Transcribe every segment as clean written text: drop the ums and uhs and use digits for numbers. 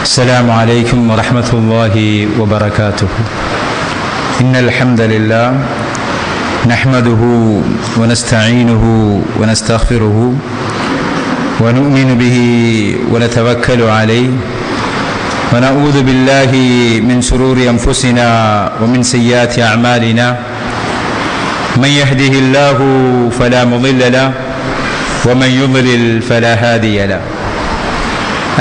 السلام عليكم ورحمة الله وبركاته. إن الحمد لله نحمده ونستعينه ونستغفره ونؤمن به ونتوكل عليه ونعوذ بالله من شرور أنفسنا ومن سيئات أعمالنا. من يهده الله فلا مضل له ومن يضلل فلا هادي له.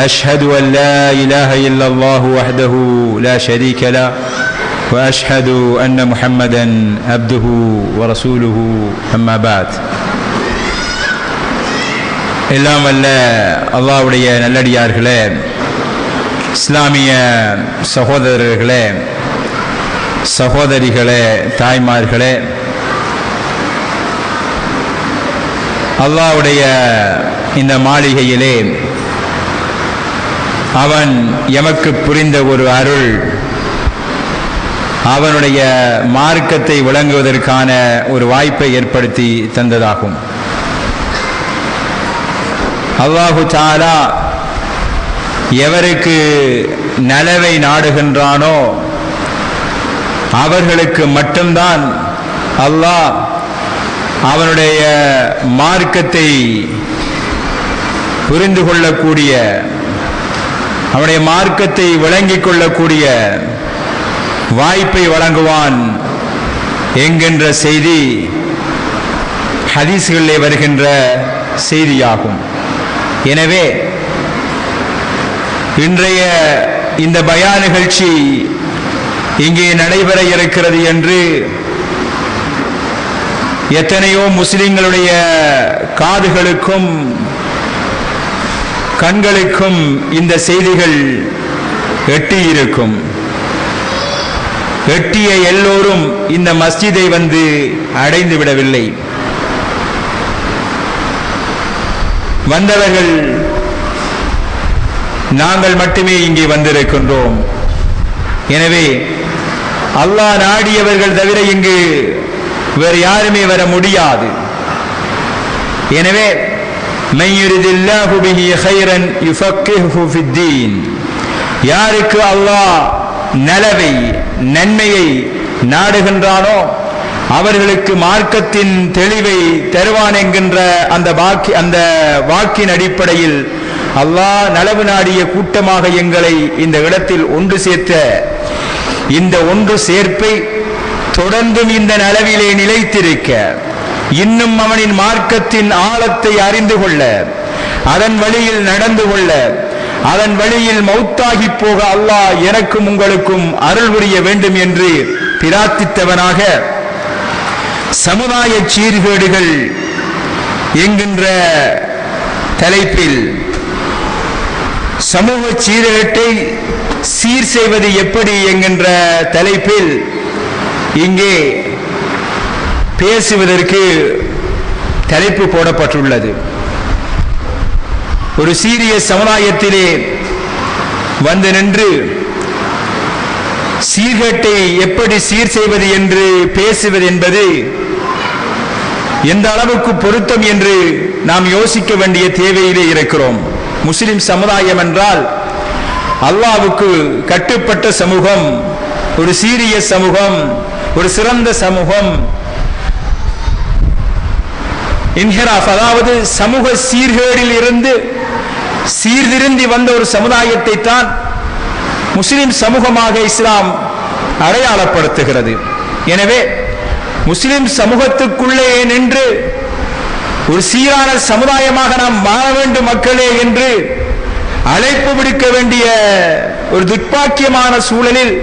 أشهد أن لا إله إلا الله وحده لا شريك له وأشهد أن محمدا عبده ورسوله أما بعد. எல்லாம் வல்ல அல்லாஹ்வுடைய நல்லடியார்களே, இஸ்லாமிய சகோதரர்களே, சகோதரிகளே, தாய்மார்களே, அல்லாஹ்வுடைய இந்த மாளிகையிலே அவன் எமக்கு புரிந்த ஒரு அருள், அவனுடைய மார்க்கத்தை விளங்குவதற்கான ஒரு வாய்ப்பை ஏற்படுத்தி தந்ததாகும். அல்லாஹு தஆலா எவருக்கு நலவை நாடுகின்றானோ அவர்களுக்கு மட்டும்தான் அல்லாஹ் அவனுடைய மார்க்கத்தை புரிந்து கொள்ளக்கூடிய, அவனுடைய மார்க்கத்தை விளங்கிக் கொள்ளக்கூடிய வாய்ப்பை வழங்குவான் என்கின்ற செய்தி ஹதீஸ்களிலே வருகின்ற செய்தியாகும். எனவே இன்றைய இந்த பயான் நிகழ்ச்சி இங்கே நடைபெற இருக்கிறது என்று எத்தனையோ முஸ்லிம்களுடைய காதுகளுக்கும் கண்களுக்கும் இந்த செய்திகள் எட்டியிருக்கும். எட்டிய எல்லோரும் இந்த மஸ்ஜிதை வந்து அடைந்து விடவில்லை. வந்தவர்கள் நாங்கள் மட்டுமே இங்கே வந்திருக்கின்றோம். எனவே அல்லாஹ் நாடியவர்கள் தவிர இங்கு வேறு யாருமே வர முடியாது. எனவே من يرد الله به خيرا يفقهه في الدين, யாருக்கு அல்லாஹ் நலவை நன்மையை நாடுகின்றானோ அவர்களுக்கு மார்க்கத்தின் தெளிவை தருவான் என்கின்ற அந்த வாக்கின் அடிப்படையில் அல்லாஹ் நலவு நாடிய கூட்டமாக எங்களை இந்த இடத்தில் ஒன்று சேர்த்த இந்த ஒன்று சேர்ப்பை தொடர்ந்தும் இந்த நலவிலே நிலைத்திருக்க, இன்னும் அவனின் மார்க்கத்தின் ஆழத்தை அறிந்து கொள்ள, அதன் வழியில் நடந்து கொள்ள, அதன் வழியில் மௌத்தாகி போக அல்லாஹ் எனக்கும் உங்களுக்கும் அருள் புரிய வேண்டும் என்று பிரார்த்தித்தவனாக சமுதாய சீர்கேடுகள் என்கின்ற தலைப்பில் சமூக சீர்கேட்டை சீர் செய்வது எப்படி என்கின்ற தலைப்பில் இங்கே பேசுவதற்கு தலைப்பு போடப்பட்டுள்ளது. ஒரு சீரிய சமுதாயத்திலே வந்து நின்று சீர்கேட்டை எப்படி சீர் செய்வது என்று பேசுவது என்பது எந்த அளவுக்கு பொருத்தம் என்று நாம் யோசிக்க வேண்டிய தேவையிலே இருக்கிறோம். முஸ்லிம் சமுதாயம் என்றால் அல்லாஹ்வுக்கு கட்டுப்பட்ட சமூகம், ஒரு சீரிய சமூகம், ஒரு சிறந்த சமூகம். இன்ஹிராஃப், அதாவது சமூக சீர்கேடில் இருந்து சீர்திருந்தி வந்த ஒரு சமுதாயத்தை தான் முஸ்லிம் சமூகமாக இஸ்லாம் அடையாளப்படுத்துகிறது. எனவே முஸ்லிம் சமூகத்துக்குள்ளே நின்று ஒரு சீரான சமுதாயமாக நாம் மாற வேண்டும் மக்களே என்று அழைப்பு விடுக்க வேண்டிய ஒரு துர்ப்பாக்கியமான சூழலில்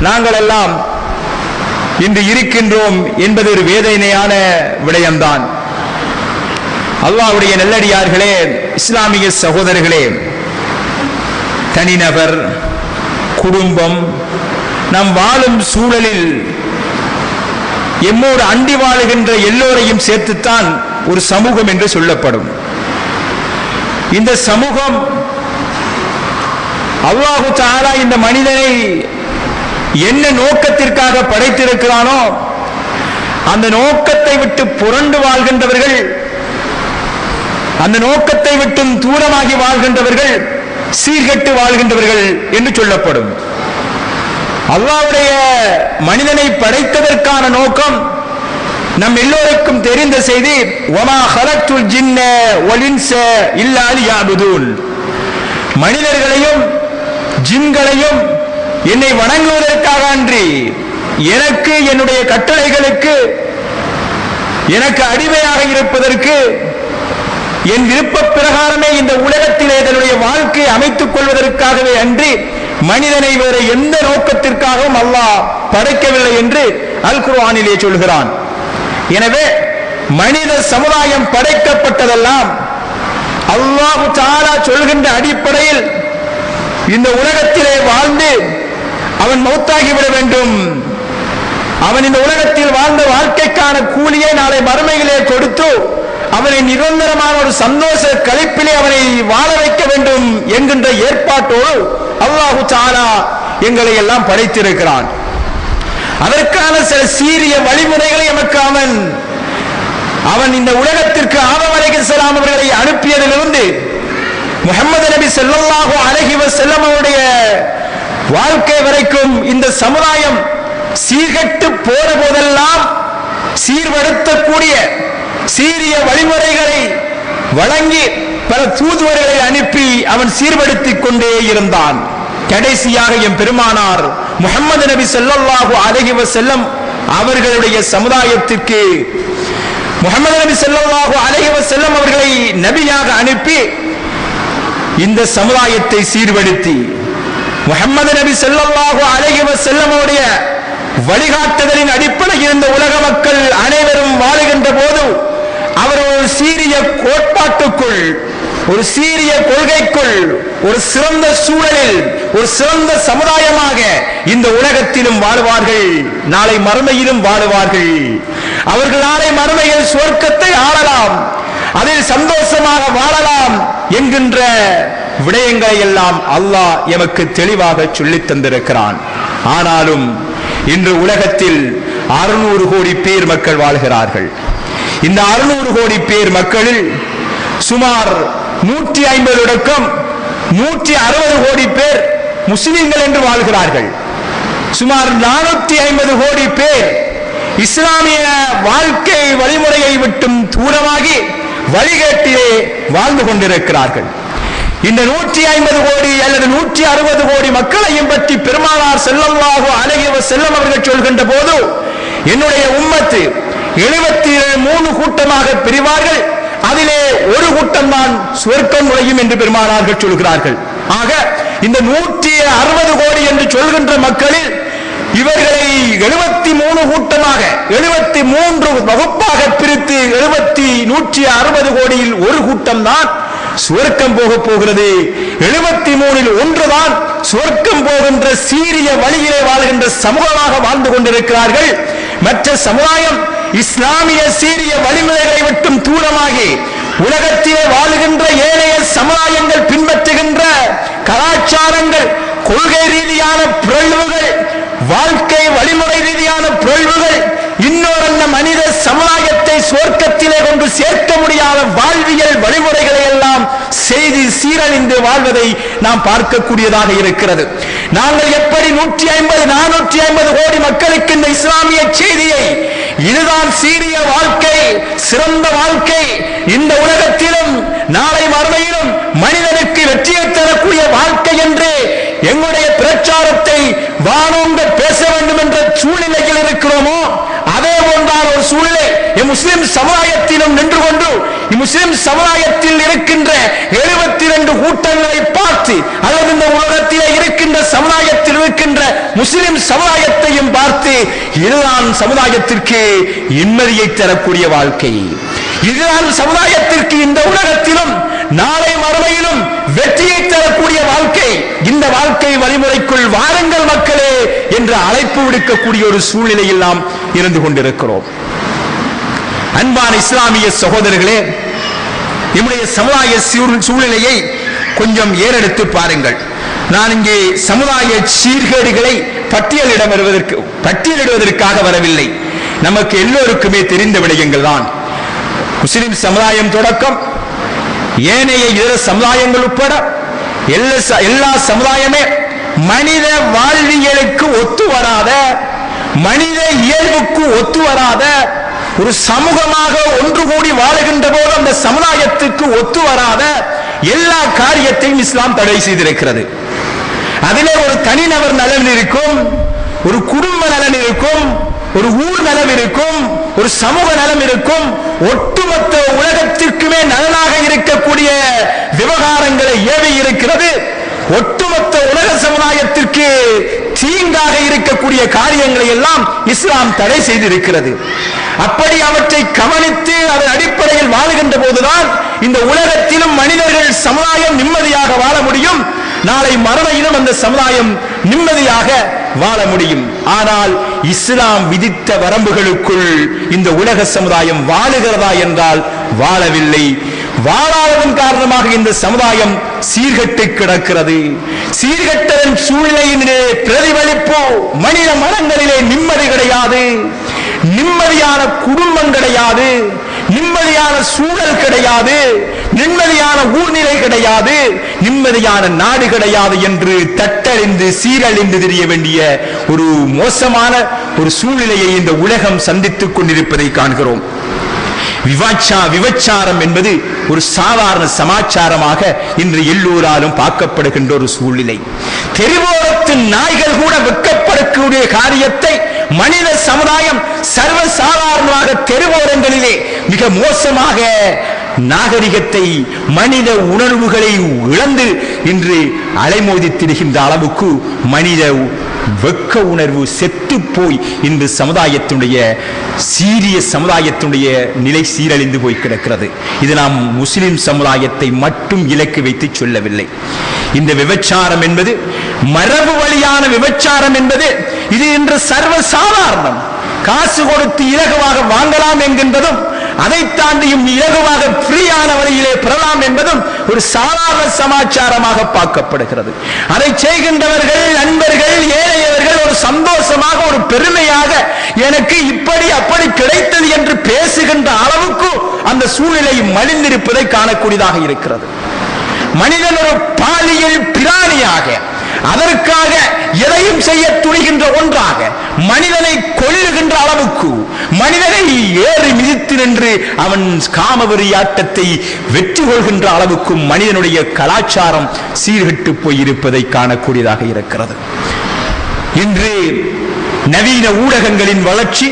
நாங்கள் எல்லாம் இன்று இருக்கின்றோம் என்பது ஒரு வேதனையான விடயம்தான். அல்லாஹ்வுடைய நல்லடியார்களே, இஸ்லாமிய சகோதரர்களே, தனிநபர், குடும்பம், நாம் வாழும் சூழலில் எம்மோடு அண்டி வாழுகின்ற எல்லோரையும் சேர்த்துத்தான் ஒரு சமூகம் என்று சொல்லப்படும். இந்த சமூகம் அல்லாஹு தஆலா இந்த மனிதனை என்ன நோக்கத்திற்காக படைத்திருக்கிறானோ அந்த நோக்கத்தை விட்டு புரண்டு வாழ்கின்றவர்கள், அந்த நோக்கத்தை விட்டும் தூரமாகி வாழ்கின்றவர்கள் சீர்கெட்டு வாழ்கின்றவர்கள் என்று சொல்லப்படும். அல்லாஹ்வுடைய மனிதனை படைத்ததற்கான நோக்கம் நம் எல்லோருக்கும் தெரிந்த செய்தி, வமா ஹலக்துல் ஜின்ன வல் இன்ஸ இல்லா லியஅபுதூன். மனிதர்களையும் ஜின்களையும் என்னை வணங்குவதற்காக அன்றி எனக்கு என்னுடைய கட்டளைகளுக்கு எனக்கு அடிமையாக இருப்பதற்கு என் விருப்ப பிரகாரமே இந்த உலகத்திலே தன்னுடைய வாழ்க்கையை அமைத்துக் கொள்வதற்காகவே அன்றி மனிதனை வேறு எந்த நோக்கத்திற்காகவும் அல்லாஹ் படைக்கவில்லை என்று அல் குர்ஆனிலே சொல்கிறான். எனவே மனித சமுதாயம் படைக்கப்பட்டதெல்லாம் அல்லாஹ் தஆலா சொல்கின்ற அடிப்படையில் இந்த உலகத்திலே வாழ்ந்து அவன் மௌத்தாகிவிட வேண்டும். அவன் இந்த உலகத்தில் வாழ்ந்த வாழ்க்கைக்கான கூலியை நாளை மறுமையிலே கொடுத்து அவனை நிரந்தரமான ஒரு சந்தோஷ களிப்பிலே அவனை வாழ வைக்க வேண்டும் என்கின்ற ஏற்பாட்டோடு அல்லாஹ் தஆலா எங்களை எல்லாம் படைத்திருக்கிறான். அதற்கான சில சீரிய வழிமுறைகளை எமக்கு அவன் இந்த உலகத்திற்கு ஆதம் அலைஹிஸ்ஸலாம் அவர்களை அனுப்பியதிலிருந்து முஹம்மது நபி ஸல்லல்லாஹு அலைஹி வஸல்லம் அவருடைய வாழ்க்கை வரைக்கும் இந்த சமுதாயம் சீர்கெட்டு போற போதெல்லாம் சீர்படுத்தக்கூடிய சீரிய வழிமுறைகளை வழங்கி பல தூதுவர்களை அனுப்பி அவன் சீர்படுத்திக் கொண்டே இருந்தான். கடைசியாக என் பெருமானார் முஹம்மது நபி ஸல்லல்லாஹு அலைஹி வஸல்லம் அவர்களுடைய சமுதாயத்திற்கு முஹம்மது நபி ஸல்லல்லாஹு அலைஹி வஸல்லம் அவர்களை நபியாக அனுப்பி இந்த சமுதாயத்தை சீர்படுத்தி முஹம்மது நபி ஸல்லல்லாஹு அலைஹி வஸல்லம் அவருடைய வழிகாட்டுதலின் அடிப்படையில் இந்த உலக மக்கள் அனைவரும் வாழுகின்ற போது அவர் ஒரு சீரிய கோட்பாட்டுக்குள், ஒரு சீரிய கொள்கைக்குள், ஒரு சிறந்த சூழலில், ஒரு சிறந்த சமுதாயமாக இந்த உலகத்திலும் வாழுவார்கள், நாளை மறுமையிலும் வாழுவார்கள். அவர்கள் நாளை மறுமையில் சொர்க்கத்தை ஆளலாம், அதில் சந்தோஷமாக வாழலாம் என்கின்ற விடயங்களை எல்லாம் அல்லாஹ் எமக்கு தெளிவாக சொல்லித் தந்திருக்கிறான். ஆனாலும் இன்று உலகத்தில் 600 கோடி பேர் மக்கள் வாழ்கிறார்கள். இந்த 600 கோடி பேர் மக்களில் சுமார் 150 160 கோடி பேர் முஸ்லிம்கள் என்று வாழ்கிறார்கள். சுமார் 450 கோடி பேர் இஸ்லாமிய வாழ்க்கை வழிமுறையை விட்டும் தூரமாகி வழிகேட்டிலே வாழ்ந்து கொண்டிருக்கிறார்கள். இந்த 150 கோடி அல்லது 160 கோடி மக்களையும் பற்றி பெருமானார் ஸல்லல்லாஹு அலைஹி வஸல்லம் அவர்கள் சொல்கின்ற போது, என்னுடைய உம்மத்து 73 கூட்டமாக பிரிவார்கள், அதிலே ஒரு கூட்டம் தான் சொர்க்கம் நுழையும் என்று பெருமானார்கள் சொல்கிறார்கள். ஆக இந்த 160 கோடி என்று சொல்கின்ற மக்களில் இவர்களை 73 கூட்டமாக 73 வகுப்பாக பிரித்து 160 கோடியில் ஒரு கூட்டம் தான் சுவர்க்கம் போக போகிறது. 73 ஒன்றுதான் சுவர்க்கம் போகின்ற சீரிய வழியிலே வாழ்கின்ற சமூகமாக வாழ்ந்து கொண்டிருக்கிறார்கள். மற்ற சமுதாயம் இஸ்லாமிய சீரிய வழிமுறைகளை விட்டும் தூரமாகி உலகத்திலே வாழுகின்ற ஏனைய சமுதாயங்கள் பின்பற்றுகின்ற கலாச்சாரங்கள், கொள்கை ரீதியான பிறழ்வுகள், வாழ்க்கை வழிமுறை ரீதியான பிறழ்வுகள், இன்னொரு மனித சமுதாயத்தை சொர்க்கத்திலே கொண்டு சேர்க்க முடியாத வாழ்வியல் வழிமுறைகளை எல்லாம் செய்து சீரழிந்து வாழ்வதை நாம் பார்க்கக்கூடியதாக இருக்கிறது. நாங்கள் எப்படி 150-450 கோடி மக்களுக்கு இந்த இஸ்லாமிய செய்தியை, இதுதான் சீரிய வாழ்க்கை, சிறந்த வாழ்க்கை, இந்த உலகத்திலும் நாளை மறுமையிலும் மனிதனுக்கு வெற்றியை தரக்கூடிய வாழ்க்கை என்று எங்களுடைய பிரச்சாரத்தை வானோங்க பேச வேண்டும் என்ற சூழ்நிலையில் இருக்கிறோமோ, அதே போன்றால் ஒரு சூழ்நிலை முஸ்லிம் சமுதாயத்திலும் நின்று கொண்டு முஸ்லிம் சமுதாயத்தில் இருக்கின்ற 72 கூட்டங்களை பார்த்து, அல்லது இந்த உலகத்திலே இருக்கின்ற சமுதாயத்தில் இருக்கின்ற முஸ்லிம் சமுதாயத்தையும் பார்த்து, இதுதான் சமுதாயத்திற்கு நிம்மதியை தரக்கூடிய வாழ்க்கை, இதுதான் சமுதாயத்திற்கு இந்த உலகத்திலும் நாளை மறுமையிலும் வெற்றியை தரக்கூடிய வாழ்க்கை, இந்த வாழ்க்கை வழிமுறைக்குள் வாருங்கள் மக்களே என்று அழைப்பு விடுக்கக்கூடிய ஒரு சூழ்நிலையில் நாம் இருந்து கொண்டிருக்கிறோம். அன்பான இஸ்லாமிய சகோதரர்களே, நம்முடைய சமுதாய சூழ்நிலையை கொஞ்சம் ஏறெடுத்து பாருங்கள். நான் இங்கே சமுதாய சீர்கேடுகளை பட்டியலிடுவதற்காக வரவில்லை. நமக்கு எல்லோருக்குமே தெரிந்த விடயங்கள் தான். முஸ்லிம் சமுதாயம் தொடக்கம் ஏனைய இதர சமுதாயங்கள் உட்பட எல்லா சமுதாயமே மனித வாழ்வியலுக்கு ஒத்து வராத, மனித இயல்புக்கு ஒத்து வராத ஒரு சமூகமாக ஒன்று கூடி வாழுகின்ற போது அந்த சமுதாயத்துக்கு ஒத்து வராத எல்லா காரியத்தையும் இஸ்லாம் தடை செய்திருக்கிறது. அதிலே ஒரு தனிநபர் நலன் இருக்கும், ஒரு குடும்ப நலன் இருக்கும், ஒரு ஊர் நலம் இருக்கும், ஒரு சமூக நலம் இருக்கும். ஒட்டுமொத்த உலகத்திற்குமே நலனாக இருக்கக்கூடிய விவகாரங்களை ஏவி இருக்கிறது. ஒட்டுமொத்த உலக சமுதாயத்திற்கு தீங்காக இருக்கக்கூடிய காரியங்களை எல்லாம் இஸ்லாம் தடை செய்திருக்கிறது. அப்படி அவற்றை கவனித்து அதன் அடிப்படையில் வாழுகின்ற போதுதான் இந்த உலகத்திலும் மனிதர்கள் சமுதாயம் நிம்மதியாக வாழ முடியும். நாளை மறுமையிலும் அந்த சமுதாயம் நிம்மதியாக வாழ முடியும். ஆனால் இஸ்லாம் விதித்த வரம்புகளுக்குள் இந்த உலக சமுதாயம் வாழுகிறதா என்றால் வாழவில்லை. வாழாததன் காரணமாக இந்த சமுதாயம் சீர்கெட்டு கிடக்கிறது. சீர்கெட்டதன் சூழ்நிலையிலே பிரதிபலிப்பு மனித மனங்களிலே நிம்மதி கிடையாது, நிம்மதியான குடும்பம் கிடையாது, நிம்மதியான சூழல் கிடையாது, நிம்மதியான ஊர்நிலை கிடையாது, நிம்மதியான நாடு கிடையாது என்று தட்டறிந்து சீரழிந்து தெரிய வேண்டிய ஒரு மோசமான ஒரு சூழ்நிலையை இந்த உலகம் சந்தித்துக் கொண்டிருப்பதை காண்கிறோம். விபச்சாரம் என்பது ஒரு சாதாரண சமாச்சாரமாக இன்று எல்லோராலும் பார்க்கப்படுகின்ற ஒரு சூழ்நிலை. தெருவோரத்து நாய்கள் கூட வெட்கப்படக்கூடிய காரியத்தை மனித சமுதாயம் சர்வசாதாரணமாக தெருவோரங்களிலே மிக மோசமாக நாகரிகத்தை, மனித உணர்வுகளை இழந்து இன்று அலைமோதி திரிகின்ற அளவுக்கு மனித வெட்க உணர்வு செத்து போய் இன்று சமுதாயத்தினுடைய நிலை சீரழிந்து போய் கிடக்கிறது. இது நாம் முஸ்லிம் சமுதாயத்தை மட்டும் இலக்கு வைத்து சொல்லவில்லை. இந்த விபச்சாரம் என்பது, மரபு வழியான விபச்சாரம் என்பது இது இன்று சர்வசாதாரணம். காசு கொடுத்து இலகுவாக வாங்கலாம் என்கின்றதும், அதை தாண்டியும் இலகுவாக ஃப்ரீயான வழியிலே பெறலாம் என்பதும் ஒரு சாதாரண சமாச்சாரமாக பார்க்கப்படுகிறது. அதை செய்கின்றவர்கள், நண்பர்கள், ஏழையவர்கள் ஒரு சந்தோஷமாக, ஒரு பெருமையாக எனக்கு இப்படி அப்படி கிடைத்தது என்று பேசுகின்ற அளவுக்கு அந்த சூழ்நிலை மலிந்திருப்பதை காணக்கூடியதாக இருக்கிறது. மனிதன் ஒரு பாலியல் பிராணியாக, அதற்காக எதையும் செய்ய துணிகின்ற ஒன்றாக, மனிதனை கொல்லுகின்ற அளவுக்கு, மனிதனை ஏறி மிதித்து நின்று அவன் காமவெறியாட்டத்தை வெற்றி கொள்கின்ற அளவுக்கு மனிதனுடைய கலாச்சாரம் சீர்கெட்டு போயிருப்பதை காணக்கூடியதாக இருக்கிறது. இன்று நவீன ஊடகங்களின் வளர்ச்சி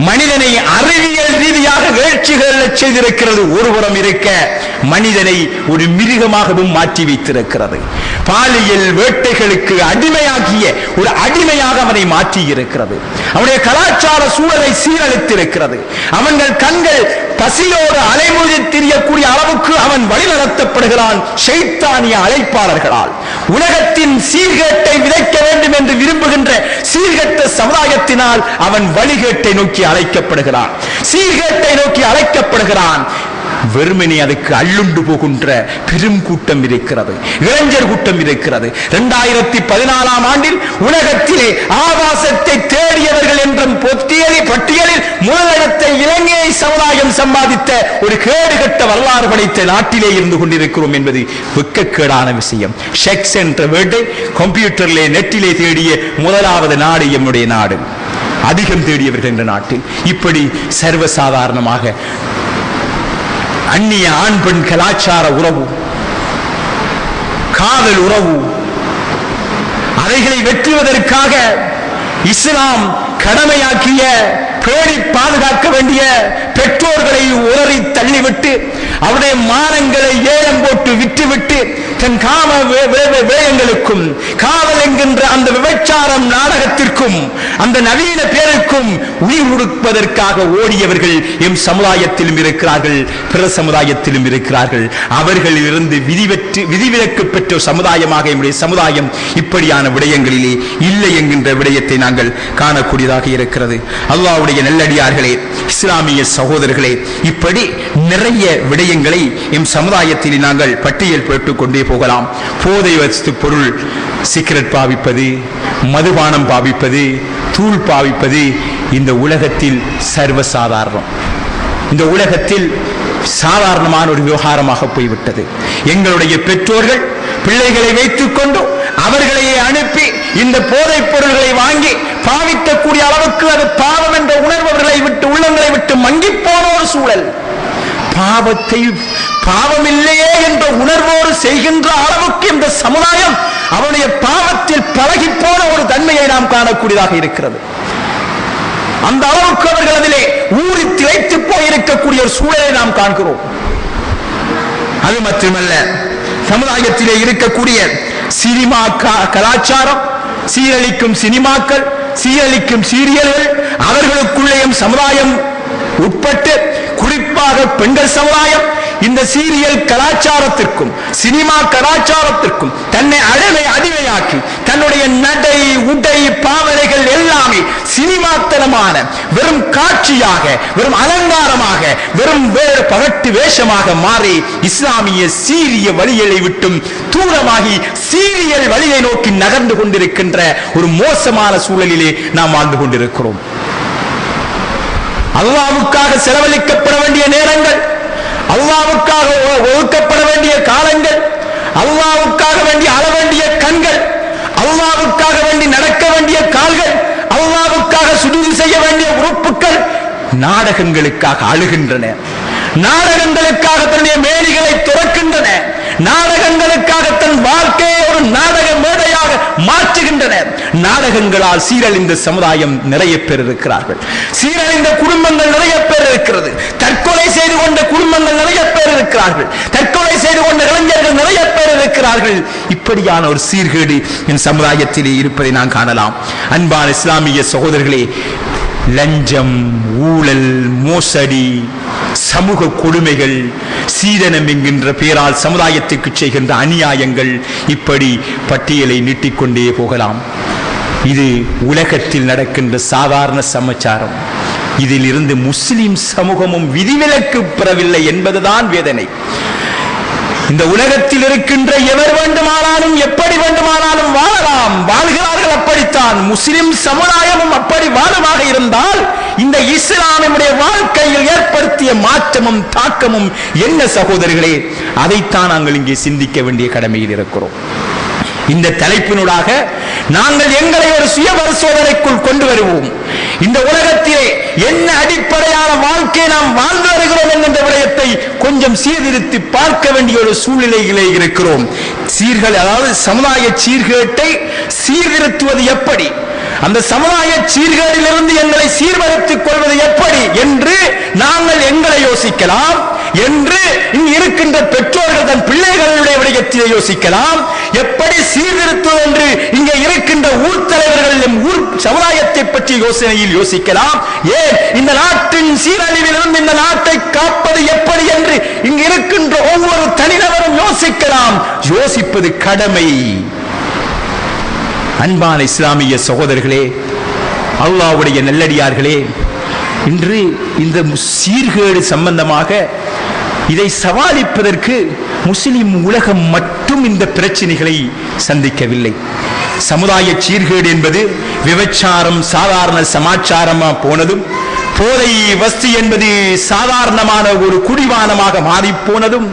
மனிதனை அறிவியல் ரீதியாக வீழ்ச்சிகள் செய்திருக்கிறது. ஒருபுறம் இருக்க மனிதனை ஒரு மிருகமாகவும் மாற்றி வைத்திருக்கிறது. பாலியல் வேட்டைகளுக்கு அடிமையாகிய ஒரு அடிமையாக அவனை மாற்றி இருக்கிறது. அவனுடைய கலாச்சார சூழலை சீரழித்திருக்கிறது. அவங்கள் கண்கள் பசியோடு அலைமொழி தெரியக்கூடிய அளவுக்கு அவன் வழிநடத்தப்படுகிறான் ஷைத்தானிய அழைப்பாளர்களால். உலகத்தின் சீர்கேட்டை விதைக்க வேண்டும் என்று விரும்புகின்ற சீர்கேட்ட சமுதாயத்தினால் அவன் வழிகேட்டை நோக்கி அழைக்கப்படுகிறான், சீர்கேட்டை நோக்கி அழைக்கப்படுகிறான். வெறுமனே அதுக்கு அள்ளுண்டு போகின்ற பெரும் கூட்டம் இருக்கிறது, இளைஞர் கூட்டம் இருக்கிறது. 2014 ஆண்டில் உலகத்திலே ஆபாசத்தை தேடியவர்கள் என்ற பட்டியலில் முதலிடத்தை இலங்கையை சமுதாயம் சம்பாதித்த ஒரு கேடுகட்ட வரலாறு படைத்த நாட்டிலே இருந்து கொண்டிருக்கிறோம் என்பது வெட்கக்கேடான விஷயம். செக்ஸ் என்ற வேர்டை கம்ப்யூட்டரிலே நெட்டிலே தேடிய முதலாவது நாடு எம்முடைய நாடு. அதிகம் தேடியவர்கள் என்ற நாட்டில் இப்படி சர்வசாதாரணமாக அந்நிய ஆண் பெண் கலாச்சார உறவு, காதல் உறவு, அதைகளை வெற்றுவதற்காக இஸ்லாம் கடமையாக்கிய, பேணி பாதுகாக்க வேண்டிய பெற்றோர்களை உதறி தள்ளிவிட்டு, அவருடைய மானங்களை ஏலம் போட்டு விட்டுவிட்டு, தன் காம வேயங்களுக்கும் காதல் என்கின்ற அந்த விபச்சாரம் நாடகத்திற்கும் அந்த நவீன பேருக்கும் உயிர் கொடுப்பதற்காக ஓடியவர்கள் எம் சமுதாயத்திலும் இருக்கிறார்கள், பிற சமுதாயத்திலும் இருக்கிறார்கள். அவர்களில் இருந்து விதிவிலக்கு பெற்ற சமுதாயமாக என்னுடைய சமுதாயம் இப்படியான விடயங்களிலே இல்லை என்கின்ற விடயத்தை நாங்கள் காணக்கூடியதாக இருக்கிறது. அல்லாஹ்வுடைய நல்லடியார்களே, இஸ்லாமிய சகோதரர்களே, இப்படி நிறைய விடயங்களை எம் சமுதாயத்தில் நாங்கள் பட்டியல் போட்டுக் கொண்டே போகலாம். போதை வஸ்து பொருள், சிகரெட் பாவிப்பது, மதுபானம் பாவிப்பது, தூள் பாவிப்பது இந்த உலகத்தில் சர்வசாதாரணம். இந்த உலகத்தில் சாதாரணமான ஒரு விவகாரமாக போய்விட்டது. எங்களுடைய பெற்றோர்கள் பிள்ளைகளை வைத்துக் கொண்டு அவர்களையே அனுப்பி இந்த போதைப் பொருள்களை வாங்கி பாவிக்கக்கூடிய அளவுக்கு அது பாவம் என்ற உணர்வர்களை விட்டு உள்ளங்களை விட்டு மங்கி போன ஒரு சூழல். பாவத்தை பாவமில்லையே என்ற உணர்வோடு செய்கின்ற அளவுக்கு இந்த சமுதாயம் அவனுடைய பாவத்தில் பழகி போன ஒரு தன்மையை நாம் காணக்கூடியதாக இருக்கிறது. அந்த அளவுக்கு அவர்கள் அதிலே ஊறி திளைத்து போயிருக்கக்கூடிய ஒரு சூழலை நாம் காண்கிறோம். அது மட்டுமல்ல, சமுதாயத்திலே இருக்கக்கூடிய சினிமா கலாச்சாரம், சீரழிக்கும் சினிமாக்கள், சீரழிக்கும் சீரியல்கள், அவர்களுக்குள்ளேயும் சமுதாயம் உட்பட்டு குறிப்பாக பெண்கள் சமுதாயம் இந்த சீரியல் கலாச்சாரத்திற்கும் சினிமா கலாச்சாரத்திற்கும் தன்னை அடிமையாக்கி தன்னுடைய நடை உடை பாவனைகள் எல்லாமே சினிமாத்தனமான வெறும் காட்சியாக, வெறும் அலங்காரமாக, வெறும் வேறு பகட்டு வேஷமாக மாறி இஸ்லாமிய சீரிய வழிகளை விட்டும் தூரமாகி சீரியல் வழியை நோக்கி நகர்ந்து கொண்டிருக்கின்ற ஒரு மோசமான சூழலிலே நாம் வாழ்ந்து கொண்டிருக்கிறோம். அல்லாஹ்வுக்காக செலவழிக்கப்பட வேண்டிய நேரங்கள், அல்லாஹ்வுக்காக ஒதுக்கப்பட வேண்டிய காலங்கள், அல்லாஹ்வுக்காக வேண்டி அழ வேண்டிய கண்கள், அல்லாஹ்வுக்காக வேண்டி நடக்க வேண்டிய கால்கள், அல்லாஹ்வுக்காக சுஜூது செய்ய வேண்டிய உறுப்புகள் நாடகங்களுக்காக அழுகின்றன, நாடகங்களுக்காக தன்னுடைய மேனிகளை துறக்கின்றன, நாடகங்களுக்காக தன் வாழ்க்கையை ஒரு நாடக மேடையாக மாற்றுகின்றன. நாடகங்களால் சீரழிந்த சமுதாயம் நிறைய பேர் இருக்கிறார்கள். சீரழிந்த குடும்பங்கள் நிறைய பேர் இருக்கிறது. தற்கொலை செய்து கொண்ட குடும்பங்கள் நிறைய பேர் இருக்கிறார்கள். தற்கொலை செய்து கொண்ட இளைஞர்கள் நிறைய பேர் இருக்கிறார்கள். இப்படியான ஒரு சீர்கேடு என் சமுதாயத்திலே இருப்பதை நான் காணலாம். அன்பான இஸ்லாமிய சகோதரர்களே, லஞ்சம், ஊழல், மோசடி, சமூக கொடுமைகள், சீதனம் என்கின்ற பெயரால் சமுதாயத்துக்கு செய்கின்ற அநியாயங்கள், இப்படி பட்டியலை நீட்டிக்கொண்டே போகலாம். இது உலகத்தில் நடக்கின்ற சாதாரண சமாச்சாரம். இதில் இருந்து முஸ்லிம் சமூகமும் விதிவிலக்கு பெறவில்லை என்பதுதான் வேதனை. இந்த உலகத்தில் இருக்கின்ற எவர் வேண்டுமானாலும் எப்படி வேண்டுமானாலும் வாழலாம், வாழ்கிறார்கள். அப்படித்தான் முஸ்லிம் சமுதாயமும் அப்படி வாழமாக இருந்தால் இந்த இஸ்லாமிய வாழ்க்கையில் ஏற்படுத்திய மாற்றமும் தாக்கமும் என்ன சகோதரர்களே? அதைத்தான் நாங்கள் இங்கே சிந்திக்க வேண்டிய கடமையில் இருக்கிறோம். இந்த தலைப்பினூடாக நாங்கள் எங்களை ஒரு சுய பரிசோதனைக்குள் கொண்டு வருவோம். இந்த உலகத்திலே என்ன அடிப்படையான வாழ்க்கை நாம் வாழ்ந்து வருகிறோம் என்கின்ற விடயத்தை கொஞ்சம் சீர்திருத்தி பார்க்க வேண்டிய ஒரு சூழ்நிலையிலே இருக்கிறோம். அதாவது சமுதாய சீர்கேட்டை சீர்திருத்துவது எப்படி, அந்த சமுதாய சீர்கேட்டிலிருந்து எங்களை சீர்படுத்திக் கொள்வது எப்படி என்று நாங்கள் எங்களை யோசிக்கலாம், என்று இங்கு இருக்கின்ற பெற்றோர்கள் தன் பிள்ளைகளுடைய விடயத்திலே யோசிக்கலாம். எப்படி சீர்திருத்துவது என்று இங்கே இருக்கின்ற ஊர் தலைவர்கள் ஊர் சமுதாயத்தை பற்றிய யோசனையில் யோசிக்கலாம். ஏன் இந்த நாட்டின் சீரழிவிலிருந்து இந்த நாட்டை காப்பது எப்படி என்று இங்கு இருக்கின்ற ஒவ்வொரு தனிநபரும் யோசிக்கலாம். யோசிப்பது கடமை. அன்பான இஸ்லாமிய சகோதரர்களே, அல்லாஹ்வுடைய நல்லடியார்களே, இன்று இந்த சீர்கேடு சம்பந்தமாக இதை சமாளிப்பதற்கு முஸ்லிம் உலகம் மட்டும் இந்த பிரச்சனைகளை சந்திக்கவில்லை. சமுதாய சீர்கேடு என்பது விபச்சாரம் சாதாரண சமாச்சாரமா போனதும், போதை வஸ்து என்பது சாதாரணமான ஒரு குடிவானமாக மாறி போனதும்,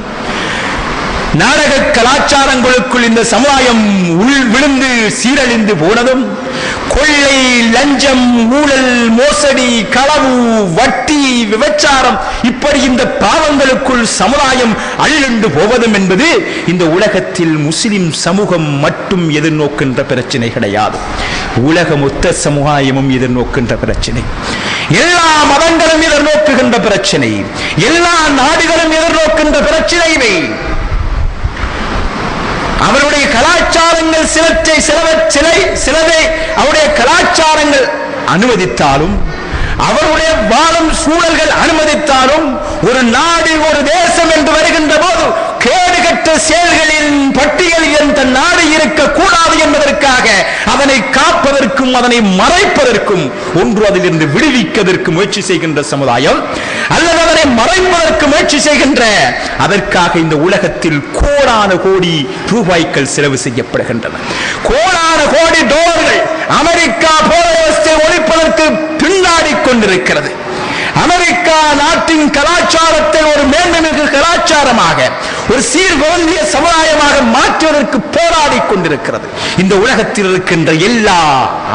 நாடக கலாச்சாரங்களுக்குள் இந்த சமுதாயம் உள் விழுந்து சீரழிந்து போனதும், கொள்ளை, லஞ்சம், ஊழல், மோசடி, களவு, வட்டி, விபச்சாரம், இப்படி இந்த பாவங்களுக்குள் சமுதாயம் அழிந்து போவதும் என்பது இந்த உலகத்தில் முஸ்லிம் சமூகம் மட்டும் எதிர்நோக்கின்ற பிரச்சனை கிடையாது. உலக மொத்த சமுதாயமும் எதிர்நோக்கின்ற பிரச்சனை, எல்லா மதங்களும் எதிர்நோக்குகின்ற பிரச்சனை, எல்லா நாடுகளும் எதிர்நோக்கின்ற பிரச்சனை. அவருடைய கலாச்சாரங்கள் சிலதை அவருடைய கலாச்சாரங்கள் அனுமதித்தாலும், அவருடைய வாழும் சூழல்கள் அனுமதித்தாலும், ஒரு நாடு ஒரு தேசம் என்று வருகின்ற போது கேடுகட்ட செயல்களின் பட்டியலில் தன் நாடு இருக்கக்கூடாது என்பதற்காக அதனை காப்பதற்கும் அதனை மறைப்பதற்கும், ஒன்று அதிலிருந்து விடுவிப்பதற்கு முயற்சி செய்கின்ற சமுதாயம், அல்லது அதனை மறைப்பதற்கு முயற்சி செய்கின்ற, அதற்காக இந்த உலகத்தில் கோடான கோடி ரூபாய்கள் செலவு செய்யப்படுகின்றன. கோடான கோடி டாலர்கள் அமெரிக்கா போதை வஸ்தை ஒழிப்பதற்கு பின்னாடி கொண்டிருக்கிறது. அமெரிக்கா நாட்டின் கலாச்சாரத்தை ஒரு மேன்மைமிகு கலாச்சாரமாக, ஒரு சீர்குலைந்த சமுதாயமாக மாற்றுவதற்கு போராடி கொண்டிருக்கிறது. இந்த உலகத்தில் இருக்கின்ற எல்லா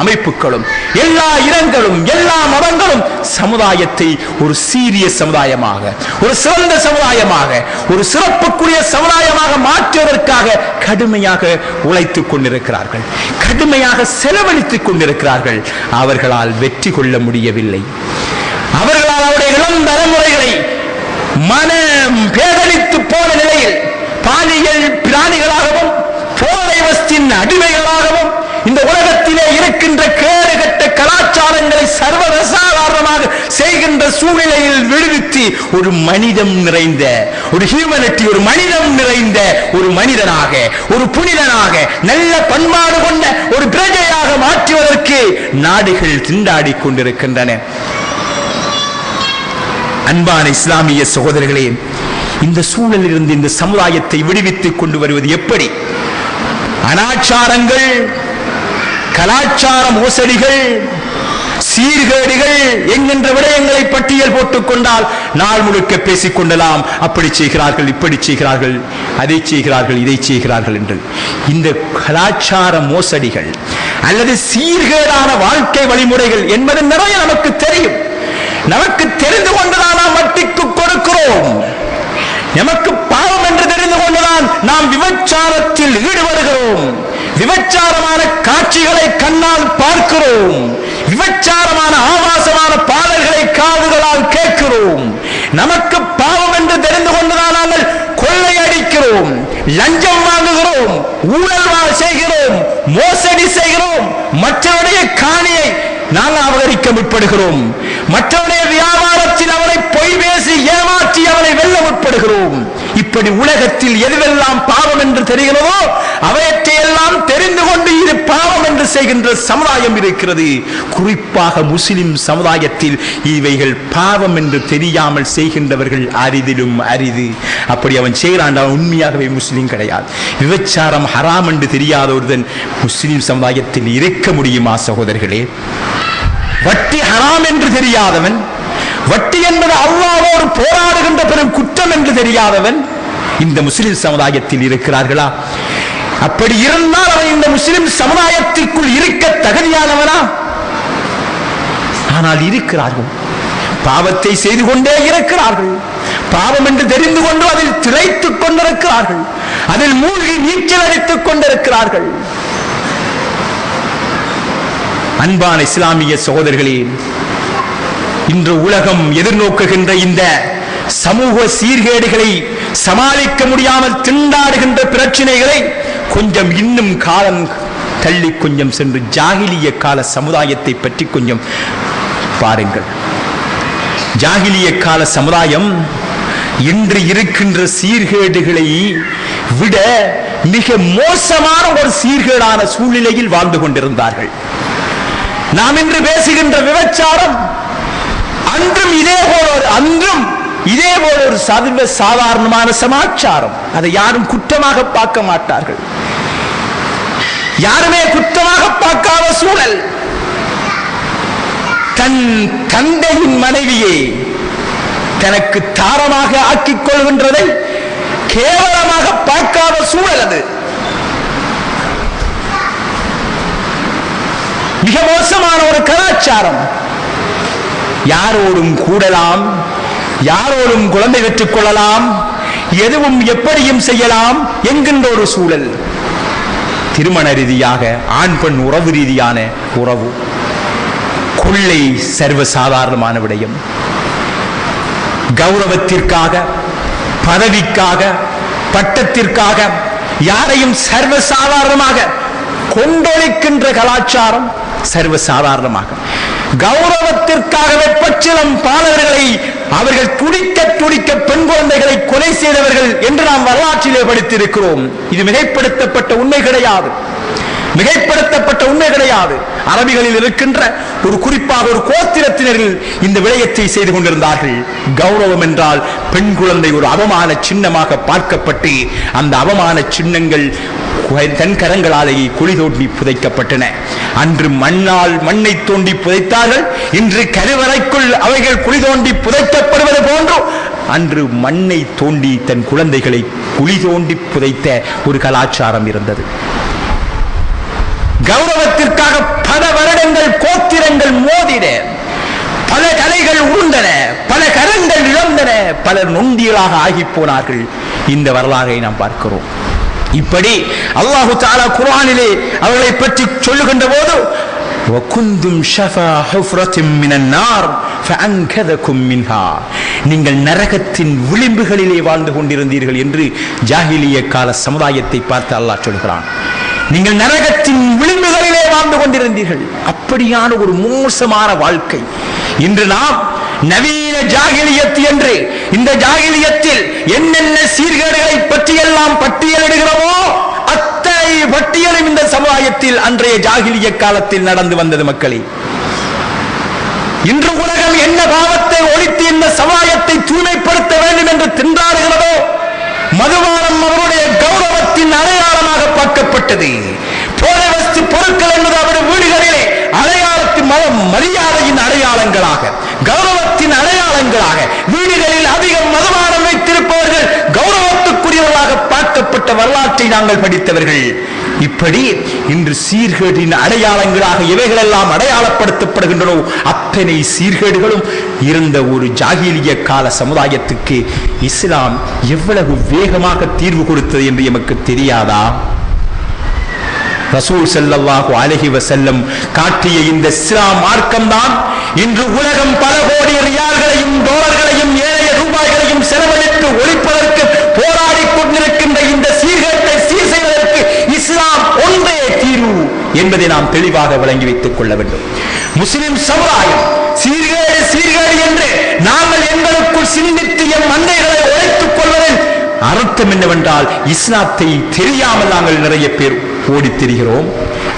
அமைப்புகளும், எல்லா இனங்களும், எல்லா மதங்களும் சமுதாயத்தை ஒரு சீரிய சமுதாயமாக, ஒரு சிறந்த சமுதாயமாக, ஒரு சிறப்புக்குரிய சமுதாயமாக மாற்றுவதற்காக கடுமையாக உழைத்துக் கொண்டிருக்கிறார்கள், கடுமையாக செலவழித்துக் கொண்டிருக்கிறார்கள். அவர்களால் வெற்றி கொள்ள முடியவில்லை. அவர்களால் அவருடைய இளம் தலைமுறைகளை மனம் பேதலித்து போன நிலையில் பாலியல் பிராணிகளாகவும் போதை வஸ்தின் அடிமைகளாகவும் இந்த உலகத்திலே இருக்கின்ற கேடுகட்ட கலாச்சாரங்களை சர்வசாதாரணமாக செய்கின்ற சூழ்நிலையில் விடுவித்து ஒரு மனிதம் நிறைந்த, ஒரு ஹியூமனிட்டி, ஒரு மனிதம் நிறைந்த ஒரு மனிதனாக, ஒரு புனிதனாக, நல்ல பண்பாடு கொண்ட ஒரு பிரஜையாக மாற்றுவதற்கு நாடுகள் திண்டாடி கொண்டிருக்கின்றன. அன்பான இஸ்லாமிய சகோதரர்களே, இந்த சூழலில் இருந்து இந்த சமுதாயத்தை விடுவித்துக் கொண்டு வருவது எப்படி? அனாச்சாரங்கள், கலாச்சார மோசடிகள், சீர்கேடுகள் என்கின்ற விடயங்களை பட்டியல் போட்டுக் கொண்டால் நாள் முழுக்க பேசிக் கொள்ளலாம். அப்படி செய்கிறார்கள், இப்படி செய்கிறார்கள், அதை செய்கிறார்கள், இதை செய்கிறார்கள் என்று. இந்த கலாச்சார மோசடிகள் அல்லது சீர்கேடான வாழ்க்கை வழிமுறைகள் என்பது நிறைய நமக்கு தெரியும். நமக்கு தெரிந்து கொண்டுதான் நாம் வட்டிக்கு கொடுக்கிறோம். நமக்கு பாவம் என்று தெரிந்து கொண்டுதான் நாம் விபச்சாரத்தில் ஈடுபடுகிறோம். விபச்சாரமான காட்சிகளை கண்ணால் பார்க்கிறோம். விபச்சாரமான ஆபாசமான பாடல்களை காதுகளால் கேட்கிறோம். நமக்கு பாவம் என்று தெரிந்து கொண்டுதான் நாங்கள் கொள்ளையடிக்கிறோம், லஞ்சம் வாங்குகிறோம், ஊழல் செய்கிறோம், மோசடி செய்கிறோம், மற்றவருடைய காணியை நாங்கள் அபகரிக்க முற்படுகிறோம், மற்றவருடைய வியாபாரத்தில் அவனை பொய் பேசி ஏமாற்றி அவனை வெல்ல முற்படுகிறோம். இப்படி உலகத்தில் எதுவெல்லாம் பாவம் என்று தெரிகிறதோ அவையற்றையெல்லாம் தெரிந்து கொண்டு இது பாவம் என்று செய்கின்ற சமுதாயம் இருக்கிறது. குறிப்பாக முஸ்லிம் சமுதாயத்தில் இவைகள் பாவம் என்று தெரியாமல் செய்கின்றவர்கள் அரிதிலும் அரிது. அப்படி அவன் செய்கிறான், அவன் உண்மையாகவே முஸ்லிம் கிடையாது. விபச்சாரம் ஹராம் என்று தெரியாத ஒருவன் முஸ்லிம் சமுதாயத்தில் இருக்க முடியுமா சகோதரர்களே? வட்டி ஹராம் என்று தெரியாதவன், வட்டி என்பது அல்லாஹ்வோடு போராடுகின்ற பெரும் குற்றம் என்று தெரியாதவன் இந்த முஸ்லிம் சமுதாயத்தில் இருக்கிறார்களா? அப்படி இருந்தால் அவன் இந்த முஸ்லிம் சமுதாயத்திற்குள் இருக்க தகுதியானவனா? ஆனால் இருக்கிறார்கள், பாவத்தை செய்து கொண்டே இருக்கிறார்கள். பாவம் என்று தெரிந்து கொண்டு அதில் திளைத்துக் கொண்டிருக்கிறார்கள், அதில் மூழ்கி நீச்சல் அடித்துக் கொண்டிருக்கிறார்கள். அன்பான இஸ்லாமிய சகோதரர்களே, இன்று உலகம் எதிர்நோக்குகின்ற இந்த சமூக சீர்கேடுகளை சமாளிக்க முடியாமல் திண்டாடுகின்ற பிரச்சனைகளை கொஞ்சம் இன்னும் காலம் தள்ளி கொஞ்சம் சென்று ஜாகிலிய கால சமுதாயத்தை பற்றி கொஞ்சம் பாருங்கள். ஜாகிலிய கால சமுதாயம் இன்று இருக்கின்ற சீர்கேடுகளை விட மிக மோசமான ஒரு சீர்கேடான சூழ்நிலையில் வாழ்ந்து கொண்டிருந்தார்கள். நாம் இன்று பேசுகின்ற விபச்சாரம் அன்றும் இதே போல ஒரு சர்வ சாதாரணமான சமாச்சாரம். அதை யாரும் குற்றமாக பார்க்க மாட்டார்கள். யாருமே குற்றமாக பார்க்காத சூழல். தன் தந்தையின் மனைவியை தனக்கு தாரமாக ஆக்கிக் கொள்கின்றதை கேவலமாக பார்க்காத சூழல் அது. மிக மோசமான ஒரு கலாச்சாரம். யாரோடும் கூடலாம், யாரோடும் குழந்தை பெற்றுக் கொள்ளலாம், எதுவும் எப்படியும் செய்யலாம் என்கின்ற ஒரு சூழல். திருமண ரீதியாக ஆண் பெண் உறவு ரீதியான உறவு, கொள்ளை சர்வசாதாரணமான விடயம். கௌரவத்திற்காக, பதவிக்காக, பட்டத்திற்காக யாரையும் சர்வசாதாரணமாக கொண்டொழிக்கின்ற கலாச்சாரம் சர்வசாதாரணமாக. கௌரவத்திற்காகவே பச்சிலம் பாலகர்களை அவர்கள் துடிக்க துடிக்க பெண் குழந்தைகளை கொலை செய்தவர்கள் என்று நாம் வரலாற்றிலே படித்திருக்கிறோம். இது மிகைப்படுத்தப்பட்ட உண்மை கிடையாது. மிகைப்படுத்தப்பட்ட உண்மை கிடையாது. அரபிகளில் இருக்கின்ற ஒரு குறிப்பாக ஒரு கோத்திரத்தினரில் இந்த விடயத்தை செய்து கொண்டிருந்தார்கள். கௌரவம் என்றால் பெண் குழந்தை ஒரு அவமான சின்னமாக பார்க்கப்பட்டு அந்த அவமான சின்னங்கள் தன் கரங்களாலேயே குழி தோண்டி புதைக்கப்பட்டன. அன்று மண்ணை தோண்டி புதைத்தார்கள். இன்று கருவறைக்குள் அவைகள் குழி தோண்டி புதைக்கப்படுவது போன்று அன்று மண்ணை தோண்டி தன் குழந்தைகளை குழி தோண்டி புதைத்த ஒரு கலாச்சாரம் இருந்தது. கௌரவத்திற்காக பல வருடங்கள் கோத்திரங்கள் மோதின, பல கலைகள் உருண்டன, பல கரங்கள் இழந்தன, பலர் நொண்டியலாக ஆகி போனார்கள். இந்த வரலாறை நாம் பார்க்கிறோம். இப்படி அல்லாஹு தஆலா குர்ஆனிலே அவர்களை பற்றி சொல்லுகின்ற போது وَكُنْتُمْ شَفَا حُفْرَةٍ مِنَ النَّارِ فَأَنْقَذَكُمْ مِنْهَا நீங்கள் நரகத்தின் விளிம்புகளிலே வாழ்ந்து கொண்டிருந்தீர்கள் என்று ஜாஹிலிய கால சமுதாயத்தை பார்த்து அல்லாஹ் சொல்கிறான். நீங்கள் நரகத்தின் விளிம்புகளிலே வாழ்ந்து கொண்டிருந்தீர்கள். அப்படியான ஒரு மோசமான வாழ்க்கை. இன்று நாம் நவீன ஜாகிலியத் என்று இந்த ஜாகிலியத்தில் என்னென்ன சீர்கேடுகளை பற்றியெல்லாம் பட்டியலிடுகிறோமோ அத்தனை பட்டியலும் இந்த சமுதாயத்தில் அன்றைய ஜாகிலிய காலத்தில் நடந்து வந்தது. மக்களே, இன்று உலகம் என்ன பாவத்தை ஒழித்து இந்த சமுதாயத்தை தூய்மைப்படுத்த வேண்டும் என்று திண்டாடுகிறதோ மதுபானம் அவருடைய கௌரவத்தின் அடையாளமாக பார்க்கப்பட்டது. போதை வஸ்து பொருட்கள் என்பது அவருடைய வீடுகளிலே அடையாளத்தின் மரியாதையின் அடையாளங்களாக, கௌரவத்தின் அடையாளங்களாக, வீடுகளில் அதிகம் மதுபானம் வைத்திருப்பவர்கள் கௌரவத்துக்குரியவர்களாக பார்க்கப்பட்ட வரலாற்றை நாங்கள் படித்தவர்கள். இப்படி இன்று சீர்கேடின் அடையாளங்களாக இவைகளெல்லாம் அடையாளப்படுத்தப்படுகின்றன. அத்தனை சீர்கேடுகளும் இருந்த ஒரு ஜாகிலிய கால சமுதாயத்துக்கு இஸ்லாம் எவ்வளவு வேகமாக தீர்வு கொடுத்தது என்று எமக்கு தெரியாதா? ரசூல் ஸல்லல்லாஹு அலைஹி வஸல்லம் காட்டிய இந்த இஸ்லாம் மார்க்கம்தான் இன்று உலகம் பல கோடி ரியால்களையும் டாலர்களையும் ஏழைய ரூபாய்களையும் செலவழித்து ஒழிப்பதற்கு போராடி கொண்டிருக்கின்ற இந்த சீர்கேட்டை சீர் செய்வதற்கு இஸ்லாம் ஒன்றே தீர்வு என்பதை நாம் தெளிவாக விளங்கி வைத்துக் கொள்ள வேண்டும். முஸ்லிம் சமுதாயம் சீர்கேடு என்று நாங்கள் எங்களுக்குள் சிந்தித்து எம் மந்தைகளை உழைத்துக் கொள்வதில் அர்த்தம் என்னவென்றால் இஸ்லாத்தை தெரியாமல் நாங்கள் நிறைய பேர் ஓடித் திரிகிறோம்,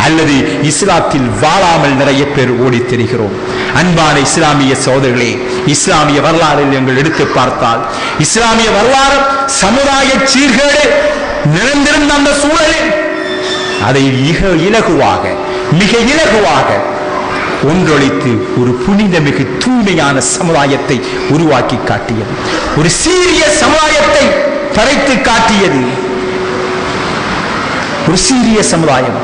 அல்லது இஸ்லாத்தில் வாழாமல் நிறைய பேர் ஓடித் திரிகிறோம். அன்பான இஸ்லாமிய சகோதரர்களே, இஸ்லாமிய வரலாறில் நீங்கள் எடுத்து பார்த்தால் இஸ்லாமிய வரலாறு சமுதாய சீர்கேடு நிறைந்திருந்த அந்த சூழலில் அதை மிக இலகுவாக ஒன்றொழித்து ஒரு புனிதமிகு தூய்மையான சமுதாயத்தை உருவாக்கி காட்டியது. ஒரு சீரிய சமுதாயத்தை படைத்து காட்டியது. ஒரு சீரிய சமுதாயம்.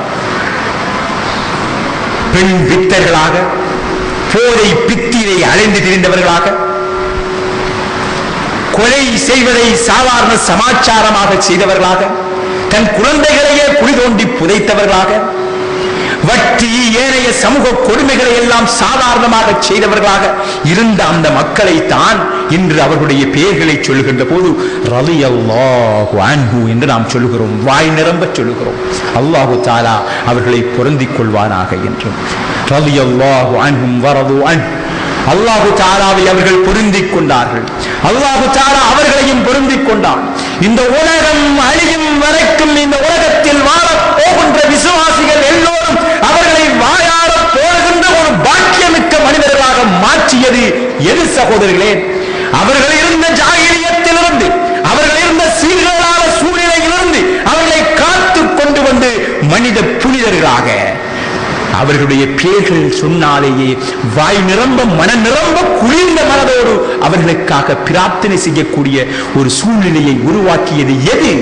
பெண் வித்தர்களாக, போதை பித்திரை அலைந்து திரிந்தவர்களாக, கொலை செய்வதை சாதாரண சமாச்சாரமாக செய்தவர்களாக, தன் குழந்தைகளையே குழி தோண்டி புதைத்தவர்களாக, வட்டி ஏனைய சமூக கொடுமைகளை எல்லாம் சாதாரணமாக செய்தவர்களாக இருந்த அந்த மக்களை தான் இன்று அவர்களுடைய பெயர்களை சொல்லுகின்ற போது ரலியல்லாஹு அன்ஹு என்று நாம் சொல்லுகிறோம். வாய் நிரம்ப சொல்லுகிறோம். அல்லாஹு தஆலா அவர்களை பொருந்திக் கொள்வானாக என்று. ரலியல்லாஹு அன்ஹும் வரது அன்ஹு. அல்லாஹு தஆலாவை அவர்கள் பொருந்திக் கொண்டார்கள். அல்லாஹு தஆலா அவர்களையும் பொருந்திக் கொண்டான். இந்த உலகம் அழியும் வரைக்கும் இந்த உலகத்தில் வாழப் போகின்ற விசுவாசிகள் எல்லோரும் அவர்களை வாயார போகின்ற ஒரு பாக்கியமிக்க மனிதர்களாக மாற்றியது எது சகோதரர்களே? அவர்கள் இருந்த ஜாகிலியத்திலிருந்து, அவர்கள் இருந்த சீர்கேடான சூழ்நிலையிலிருந்து அவர்களை காத்து கொண்டு வந்து மனித புனிதர்களாக அவர்களுடைய பெயர்கள் சொன்னாலேயே வாய் நிரம்ப மன நிரம்ப குளிர்ந்த மனதோடு அவர்களுக்காக பிரார்த்தனை செய்யக்கூடிய ஒரு சூழ்நிலையை உருவாக்கியது எது?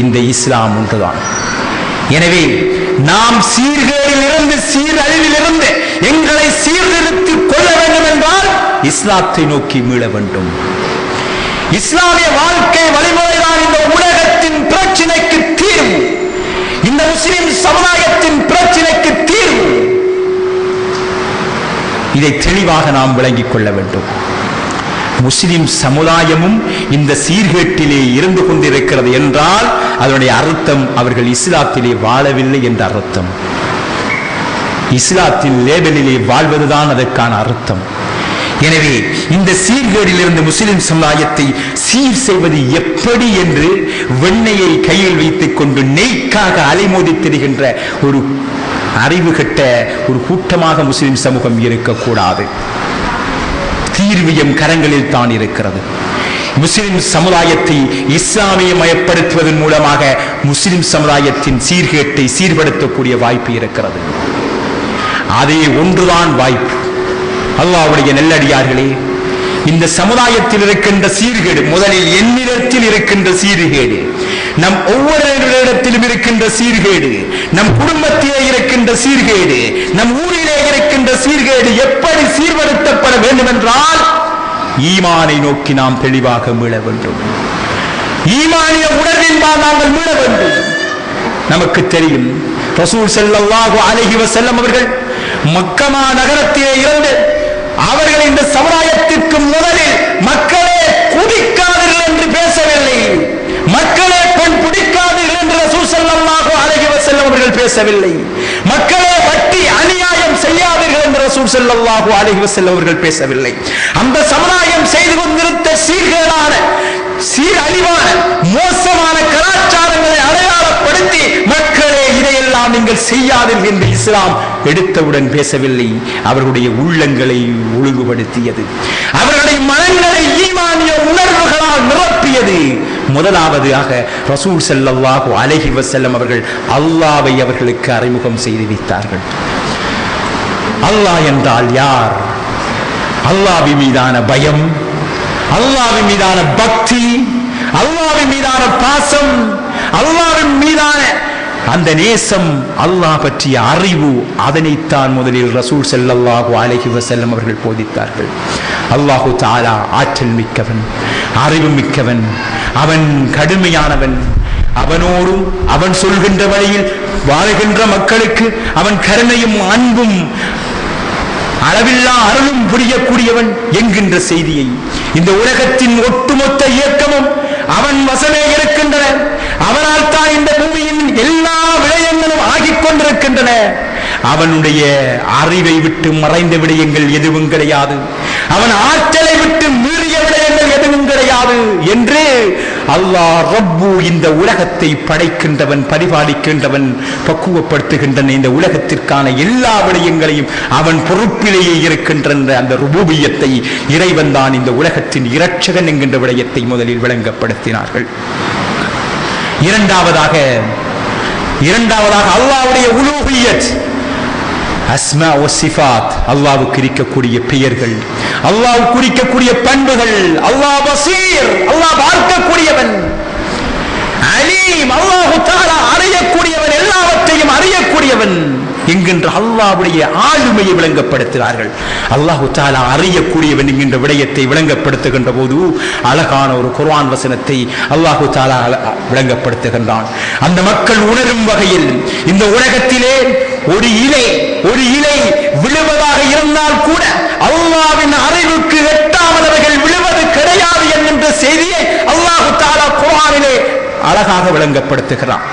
இந்த இஸ்லாம் ஒன்றுதான். எனவே நாம் சீர்கேடில் இருந்து சீரழிவில் இருந்து எங்களை சீர்திருத்திக் கொள்ள வேண்டும் என்றால் இஸ்லாத்தை நோக்கி மீள வேண்டும். இஸ்லாமிய வாழ்க்கை வழிமுறைதான் இந்த உலகத்தின் பிரச்சனைக்கு தீர்வு. இந்த முஸ்லிம் சமுதாயத்தின் பிரச்சனைக்கு தீர்வு. இதை தெளிவாக நாம் விளங்கிக் கொள்ள வேண்டும். முஸ்லிம் சமுதாயமும் இந்த சீர்கேட்டிலே இருந்து கொண்டிருக்கிறது என்றால் அதனுடைய அர்த்தம் அவர்கள் இஸ்லாத்திலே வாழவில்லை என்ற அர்த்தம். இஸ்லாத்தின் லேபலிலே வாழ்வதுதான் அதற்கான அர்த்தம். எனவே இந்த சீர்கேடிலிருந்து முஸ்லிம் சமுதாயத்தை சீர் செய்வது எப்படி என்று வெண்ணையை கையில் வைத்துக் கொண்டு நெய்க்காக அலைமோதி திரிகின்ற ஒரு அறிவு கெட்ட ஒரு கூட்டமாக முஸ்லிம் சமூகம் இருக்கக்கூடாது. தீர்வியம் கரங்களில் தான் இருக்கிறது. முஸ்லிம் சமுதாயத்தை இஸ்லாமியமயப்படுத்துவதன் மூலமாக முஸ்லிம் சமுதாயத்தின் சீர்கேட்டை சீர்படுத்தக்கூடிய வாய்ப்பு இருக்கிறது. அதே ஒன்றுதான் வாய்ப்பு. அல்லாஹ்வுடைய நல்லடியார்களே, இந்த சமுதாயத்தில் இருக்கின்ற சீர்கேடு முதலில் என்னிடத்தில் இருக்கின்ற சீர்கேடு, நம் ஒவ்வொருவரிடத்திலும் இருக்கின்ற சீர்கேடு, நம் குடும்பத்திலே இருக்கின்ற சீர்கேடு, நம் ஊரிலே இருக்கின்ற சீர்கேடு எப்படி சீர்படுத்தப்பட வேண்டும் என்றால் ஈமானை நோக்கி நாம் தெளிவாக மீள வேண்டும். ஈமானிய உணர்வில் நாங்கள் மீள வேண்டும். நமக்கு தெரியும், ரசூல் ஸல்லல்லாஹு அலைஹி வஸல்லம் அவர்கள் மக்கமா நகரத்திலே இருந்து அவர்கள் இந்த சமுதாயத்திற்கு முதலில் மக்களே குடிக்காதீர்கள் என்று பேசவில்லை, மக்களே பெண் பிடிக்காதீர்கள் என்று ரசூல் ஸல்லல்லாஹு அலைஹி வஸல்லம் அவர்கள் பேசவில்லை, மக்களே வட்டி அநியாயம் செய்யாதீர்கள் என்று ரசூல் ஸல்லல்லாஹு அலைஹி வஸல்லம் அவர்கள் பேசவில்லை. அந்த சமுதாயம் செய்து கொண்டிருந்த சீர்கேடான சீரழிவான மோசமான கலாச்சாரங்களை அடையாளப்படுத்தி மக்களே இதையெல்லாம் நீங்கள் செய்யாதீர்கள் என்று இஸ்லாம் எடுத்தவுடன் பேசவில்லை. அவர்களுடைய உள்ளங்களை ஒழுங்குபடுத்தியது, அவர்களுடைய மனங்களை ஈமானிய உணர்வுகளால் நிரப்பியது. முதலாவதாக ரசூல் ஸல்லல்லாஹு அலைஹி வஸல்லம் அவர்கள் அல்லாஹ்வை அவர்களுக்கு அறிமுகம் செய்து வைத்தார்கள். அல்லாஹ் என்றால் யார்? அல்லாஹ்வின் மீதான பயம், அல்லாஹ்வின் மீதான பக்தி, அல்லாஹ்வின் மீதான பாசம், அல்லாஹ்வின் மீதான அந்த நேசம், அல்லாஹ் பற்றிய அறிவு, அதனைத்தான் முதலில் ரசூல் ஸல்லல்லாஹு அலைஹி வஸல்லம் அவர்கள் போதித்தார்கள். அல்லாஹு தஆலா ஆற்றல் மிக்கவன், அறிவு மிக்கவன், அவன் கடுமையானவன். அவனோடும் அவன் சொல்கின்ற வழியில் வாழ்கின்ற மக்களுக்கு அவன் கருணையும் அன்பும் அளவில்லா அருளும் புரியக்கூடியவன் என்கின்ற செய்தியை இந்த உலகத்தின் ஒட்டுமொத்த இயக்கமும் அவன் வசமே இருக்கின்றன. அவனால் தான் இந்த பூமியின் எல்லா விடயங்களும் ஆகிக் கொண்டிருக்கின்றன. அவனுடைய அறிவை விட்டு மறைந்த விடயங்கள் எதுவும் கிடையாது, அவன் ஆற்றலை விட்டு மீறிய விடயங்கள் எதுவும் கிடையாது என்று அல்லாஹ் ரப்பு இந்த உலகத்தை படைக்கின்றவன், பரிபாலிக்கின்றவன், பக்குவப்படுத்துகின்றன. இந்த உலகத்திற்கான எல்லா விடயங்களையும் அவன் பொறுப்பிலேயே இருக்கின்ற அந்த ருபூபியத்தை இறைவன் தான் இந்த உலகத்தின் இரட்சகன் என்கின்ற விடயத்தை முதலில் விளங்கப்படுத்தினார்கள். இரண்டாவதாக அல்லாஹ்வுடைய உலூஹியத், அஸ்மா வ சிஃபாத், அல்லாஹ்வுக்கு இருக்கக்கூடிய பெயர்கள், அல்லாஹ்வுக்கு இருக்கக்கூடிய பண்புகள். அல்லாஹ் பஸீர், அல்லாஹ் பார்க்கக்கூடியவன். அலீம், அல்லாஹ் தஆலா அறியக்கூடியவன், எல்லாவற்றையும் அறியக்கூடியவன் என்கின்ற அல்லாஹ்வுடைய ஆளுமையை விளங்கப்படுத்துகிறார்கள். அல்லாஹ் தஆலா அறியக்கூடியவன் என்கின்ற விடயத்தை விளங்கப்படுத்துகின்ற போது அழகான ஒரு குர்ஆன் வசனத்தை அல்லாஹ் தஆலா விளங்கப்படுத்துகின்றான். அந்த மக்கள் உணரும் வகையில் இந்த உலகத்திலே ஒரு இலை விழுவதாக இருந்தால் கூட அல்லாஹ்வின் அறிவுக்கு எட்டாமதவர்கள் விழுவது கிடையாது என்கின்ற செய்தியை அல்லாஹ் தஆலா குர்ஆனிலே அழகாக விளங்கப்படுத்துகிறான்.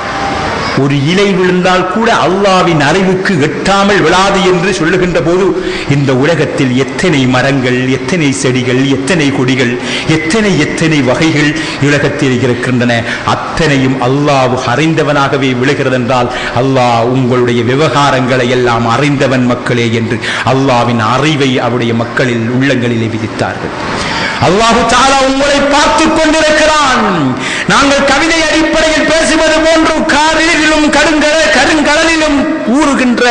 ஒரு இலை விழுந்தால் கூட அல்லாஹ்வின் அறிவுக்கு எட்டாமல் விழாது என்று சொல்லுகின்ற போது இந்த உலகத்தில் எத்தனை மரங்கள், எத்தனை செடிகள், எத்தனை கொடிகள், எத்தனை வகைகள் உலகத்தில் இருக்கின்றன. அத்தனையும் அல்லாஹ் அறிந்தவனாகவே விழுகிறது என்றால் அல்லாஹ் உங்களுடைய விவகாரங்களை எல்லாம் அறிந்தவன் மக்களே என்று அல்லாஹ்வின் அறிவை அவருடைய மக்களில் உள்ளங்களிலே விதித்தார்கள். அல்லாஹ் தஆலா உங்களை பார்த்துக் கொண்டிருக்கிறான். நாங்கள் கவிதை அடிப்படையில் பேசுவது போன்று காரிலும் கருங்கடலிலும் ஊறுகின்ற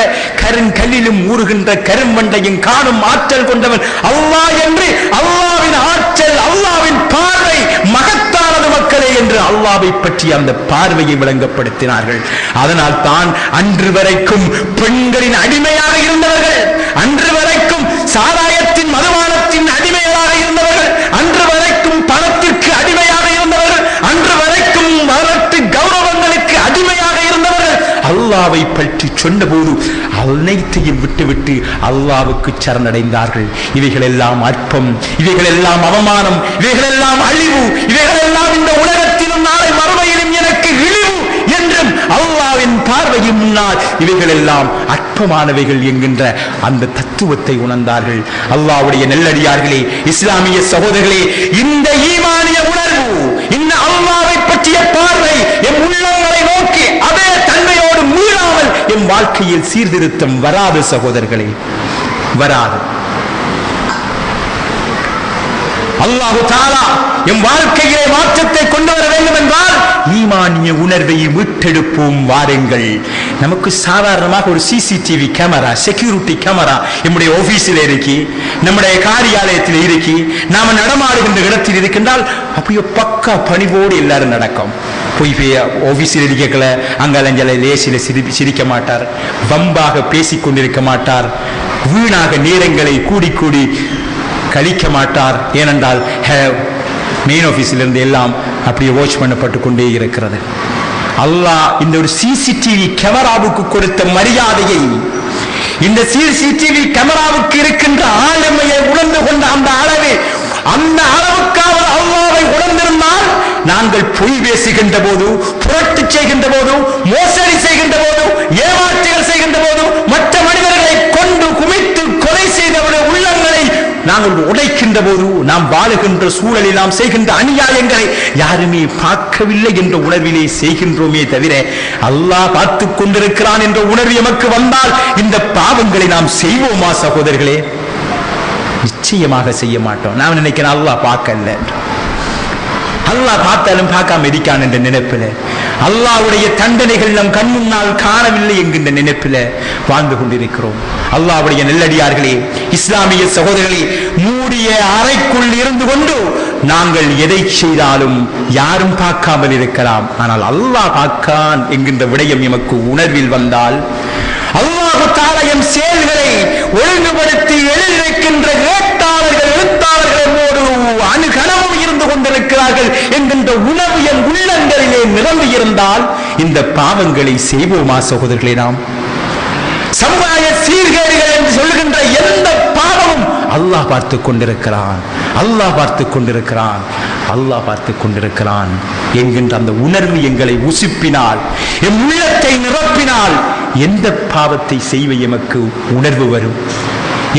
கருங்கல்லிலும் ஊறுகின்ற கருமண்டையும் காணும் ஆற்றல் கொண்டவன் அல்லாஹ் என்று அல்லாஹ்வின் ஆற்றல், அல்லாஹ்வின் பார்வை மகத்தானது மக்களே என்று அல்லாஹ்வை பற்றி அந்த பார்வையை விளங்கப்படுத்தினார்கள். அதனால் தான் அன்று வரைக்கும் பெண்களின் அடிமையாக இருந்தவர்கள், அன்று வரைக்கும் சாராயத்தின் மதுபானத்தின் அடிமையாக இருந்தவர்கள், அன்று வரைக்கும் பணத்திற்கு அடிமையாக இருந்தவர்கள், அன்று வரைக்கும் வரட்டு கௌரவங்களுக்கு அடிமையாக இருந்தவர்கள் அல்லாஹ்வை பற்றி சொன்னபோது அனைத்தையும் விட்டுவிட்டு அல்லாஹ்வுக்கு சரணடைந்தார்கள். இவைகளெல்லாம் அற்பம், இவைகளெல்லாம் அவமானம், இவைகளெல்லாம் அழிவு, இவைகளெல்லாம் இந்த உலகத்திலும் நாளை மறுமையிலும் எனக்கு இழிவு என்றும் அல்லாஹ்வின் பார்வையின் முன்னால் இவைகள் எல்லாம் அற்பமானவைகள் என்கின்ற அந்த தத்துவத்தை உணர்ந்தார்கள். அல்லாஹ்வுடைய நல்லடியார்களே, இஸ்லாமிய சகோதரர்களே, இந்த ஈமானிய உணர்வு, இந்த அல்லாஹ்வை பற்றிய பார்வை எம் உள்ளங்களை நோக்கி அதே தன்மையோடு மீளாமல் எம் வாழ்க்கையில் சீர்திருத்தம் வராது சகோதரர்களே, வராது. அல்லாஹு தஆலா எம் வாழ்க்கையிலே மாற்றத்தை கொண்டு வர வேண்டும் என்றால் ஈமானிய உணர்வை மீட்டெடுப்போம் வாருங்கள். நமக்கு சாதாரணமாக ஒரு சிசிடிவி கேமரா, செக்யூரிட்டி கேமரா நம்முடைய ஆபீஸில் இருக்கு, நம்முடைய காரியாலயத்தில் இருக்கு, நாம நடமாடுகின்ற இடத்தில் இருக்கின்றால் அப்படியே பக்கா பணிவோடு எல்லாரும் நடக்கும். போய் ஆபீஸில் இருக்கல அங்கலஞ்சல லேசில சிரிக்க மாட்டார், வம்பாக பேசிக் கொண்டிருக்க மாட்டார், வீணாக நேரங்களை கூடி கூடி கழிக்க மாட்டார். ஏனென்றால் மெயின் ஆபீஸில் இருந்து எல்லாம் அப்படியே வாட்ச் பண்ணப்பட்டு கொண்டே இருக்கிறது. அல்லாஹ் இந்த ஒரு சிசிடிவி கேமராவுக்கு கொடுத்த மரியாதையை, இந்த சிசிடிவி கேமராவுக்கு இருக்கின்ற ஆளுமையை உணர்ந்து கொண்ட அந்த அளவுக்காக அல்லாஹ்வை உணர்ந்திருந்தால் நாங்கள் பொய் பேசுகின்ற போது, புரட்டு செய்கின்ற போது, மோசடி செய்கின்ற போது, ஏமாற்றுகள் செய்கின்ற போது, மற்ற மனிதர்களை கொண்டு குமித்து கொலை செய்தவருடைய உள்ளங்களை நாங்கள் உடைக்கின்ற போது, நாம் வாழுகின்ற சூழலில் நாம் செய்கின்ற அநியாயங்களை யாருமே பார்க்கவில்லை என்ற உணர்விலே செய்கின்றோமே தவிர அல்லாஹ் பார்த்துக் கொண்டிருக்கிறான் என்ற உணர்வு எமக்கு வந்தால் இந்த பாவங்களை நாம் செய்வோமா சகோதரர்களே? நிச்சயமாக செய்ய மாட்டோம். நான் நினைக்கிறேன் அல்லாஹ் பார்க்கல, அல்லாஹ் பார்த்தாலும் பார்க்காம இருக்கான் என்ற நினைப்பில், அல்லாஹ்வுடைய தண்டனைகள் நம் கண் முன்னால் காணவில்லை என்கின்ற நினைப்பில் வாழ்ந்து கொண்டிருக்கிறோம். அல்லாஹ்வுடைய நல்லடியார்களே, இஸ்லாமிய சகோதரர்களே, மூடிய அறைக்குள் இருந்து கொண்டு நாங்கள் எதை செய்தாலும் யாரும் பார்க்காமல் இருக்கலாம், ஆனால் அல்லாஹ் பார்க்கான் என்கின்ற விடயம் எமக்கு உணர்வில் வந்தால் அல்லாஹ் தஆலா எம் செயல்களை ஒழுங்குபடுத்தி எழுதி வைக்கின்ற எழுத்தாளர்களோடு அணுகணமும் இருந்து கொண்டிருக்கிறார்கள் என்கின்ற உணர்வு என் உள்ளங்களிலே நிரம்பி இருந்தால் இந்த பாவங்களை செய்வோமா சகோதரர்களே? நாம் சமுதாய சீர்கேடுகள் என்று சொல்லுகின்ற எந்த பாவமும் அல்லாஹ் பார்த்துக் கொண்டிருக்கிறான், அல்லாஹ் பார்த்துக் கொண்டிருக்கிறான், அல்லாஹ் பார்த்துக் கொண்டிருக்கிறான் என்கின்ற அந்த உணர்வு எங்களை உசுப்பினால், என் உள்ளத்தை நிரப்பினால் எந்த பாவத்தை செய்வ எமக்கு உணர்வு வரும்?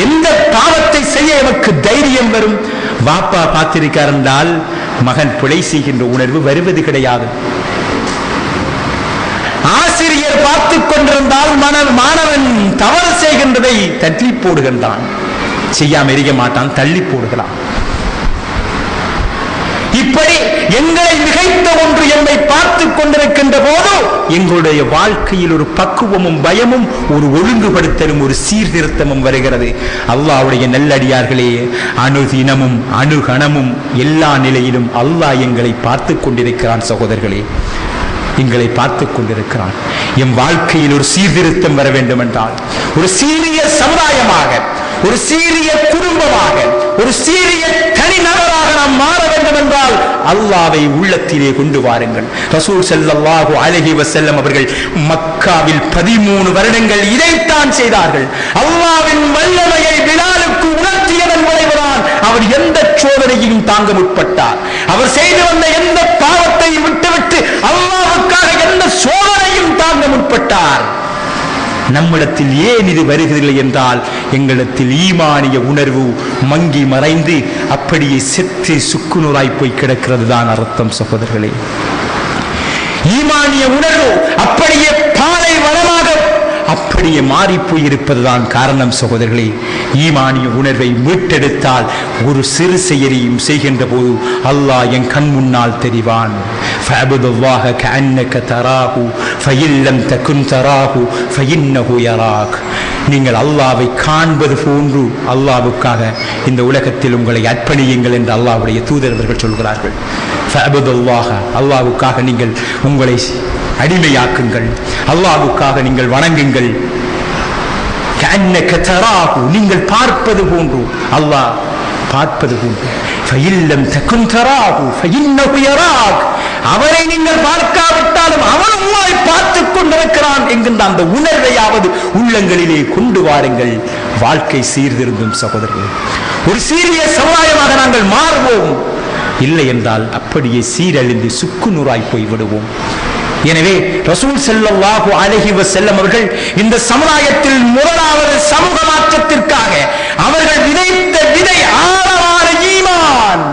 எந்த பாவத்தை செய்ய எமக்கு தைரியம் வரும்? வாப்பா பார்த்திருக்கார் என்றால் மகன் பிழை செய்கின்ற உணர்வு வருவது கிடையாது. ஆசிரியர் பார்த்துக் கொண்டிருந்தால் மாணவன் தவறு செய்கின்றதை தள்ளி போடுகின்றான், செய்யாம இருக்க மாட்டான், தள்ளி போடுகிறான். இப்படி எங்களை மிகைத்த ஒன்று என்னை பார்த்துக் கொண்டிருக்கின்ற போது எங்களுடைய வாழ்க்கையில் ஒரு பக்குவமும் பயமும் ஒரு ஒழுங்குபடுத்தலும் ஒரு சீர்திருத்தமும் வருகிறது. அல்லாஹ்வுடைய நல்லடியார்களே, அணுதினமும் அணுகணமும் எல்லா நிலையிலும் அல்லாஹ் எங்களை பார்த்துக் கொண்டிருக்கிறான் சகோதரர்களே, எங்களை பார்த்துக் கொண்டிருக்கிறான். என் வாழ்க்கையில் ஒரு சீர்திருத்தம் வர வேண்டும் என்றால், ஒரு சீரிய சமுதாயமாக, ஒரு சீரிய குடும்பமாக, ஒரு சீரிய தனிநபராக நாம் மாற வேண்டும் என்றால் அல்லாஹ்வை உள்ளத்திலே கொண்டு வாருங்கள். ரசூல் ஸல்லல்லாஹு அலைஹி வஸல்லம் அவர்கள் மக்காவில் 13 வருடங்கள் இதைத்தான் செய்தார்கள். அல்லாஹ்வின் வல்லமையை பிலாலுக்கு உணர்த்தியதன் விளைவுதான் அவர் எந்த சோதனையையும் தாங்க முற்பட்டார். அவர் செய்து வந்த எந்த பாவத்தையும் விட்டுவிட்டு அல்லாஹ்வுக்காக எந்த சோதனையும் தாங்க முற்பட்டார். நம்மிடத்தில் ஏன் இது வருகிறதில்லை என்றால் எங்களிடத்தில் ஈமானிய உணர்வு மங்கி மறைந்து அப்படியே செத்து சுக்குநூறாய் போய் கிடக்கிறது தான் அர்த்தம் சகோதரர்களே. ஈமானிய உணர்வு அப்படியே பாலை வளமாக அப்படியே மாறி போயிருப்பதுதான் காரணம் சகோதரர்களே. ஈமானிய உணர்வை மீட்டெடுத்தால் ஒரு சிறு செயலையும் செய்கின்ற போது அல்லாஹ் என் கண் முன்னால் தெரிவான். ஃபஅபுதுல்லாஹ கஅன்னக தராஹு ஃபஇன் லம் தகுன் தராஹு ஃபஇன்னஹு யராக். நீங்கள் அல்லாஹ்வை காண்பது போன்று அல்லாஹ்வுக்காக இந்த உலகத்தில் உங்களை அர்ப்பணியுங்கள் என்று அல்லாஹ்வுடைய தூதர்கள் சொல்கிறார்கள். ஃபஅபுதுல்லாஹ, அல்லாஹ்வுக்காக நீங்கள் உங்களை அடிமையாக்குங்கள், அல்லாஹ்வுக்காக நீங்கள் வணங்குங்கள். கஅன்னக தராஹு, நீங்கள் பார்ப்பது போன்று, அல்லாஹ் பார்ப்பது போன்று. ஃபஇன் லம் தகுன் தராஹு ஃபஇன்னஹு யராக், அவரை நீங்கள் பார்க்காவிட்டாலும் அவன் உங்களை பார்த்துக் கொண்டிருக்கிறான் என்கின்ற அந்த உணர்வையாவது உள்ளங்களிலே கொண்டு வாருங்கள். வாழ்க்கை சீர்திருந்தும் சகோதரர்கள். ஒரு சீரிய சமுதாயமாக நாங்கள் மாறுவோம். இல்லை என்றால் அப்படியே சீரழிந்து சுக்குநூறாய் போய் விடுவோம். எனவே ரசூல் ஸல்லல்லாஹு அலைஹி வஸல்லம் அவர்கள் இந்த சமுதாயத்தில் முதலாவது சமூக மாற்றத்திற்காக அவர்கள் விதைத்த விதை ஆழமான ஈமான்.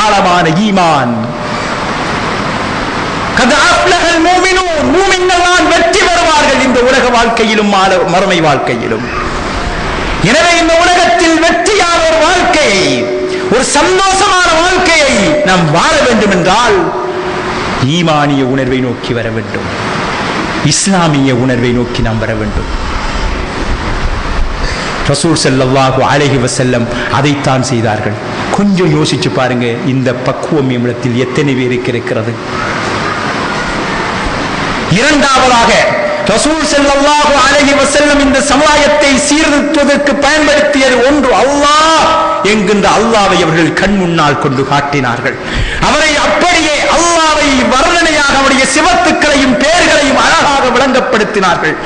ஆழமான ஈமான். கத் அஃப்லஹல் மூமினூன், மூமின்கள் தான் வெற்றி பெறுவார்கள் இந்த உலக வாழ்க்கையிலும் மறுமை வாழ்க்கையிலும். எனவே இந்த உலகத்தில் வெற்றியான ஒரு வாழ்க்கையை, ஒரு சந்தோஷமான வாழ்க்கையை நாம் வாழ வேண்டும் என்றால் ஈமானிய உணர்வை நோக்கி வர வேண்டும், இஸ்லாமிய உணர்வை நோக்கி நாம் வர வேண்டும். ரசூல் ஸல்லல்லாஹு அலைஹி வஸல்லம் அதைத்தான் செய்தார்கள். கொஞ்சம் யோசிச்சு பாருங்க, இந்த பக்குவம் நம்மிடத்தில் எத்தனை பேருக்கு இருக்கிறது? இரண்டாவதாக ரசூல் ஸல்லல்லாஹு அலைஹி வஸல்லம் இந்த சமுதாயத்தை சீர்திருத்துவதற்கு பயன்படுத்தியது ஒன்று, அல்லாஹ் என்கின்ற அல்லாஹ்வை அவர்கள் கண் முன்னால் கொண்டு காட்டினார்கள். அவரை அப்படியே அல்லாஹ்வை வர்ணனையாக அவருடைய சிவத்துக்களையும் பெயர்களையும் அழகாக விளங்கப்படுத்தினார்கள்.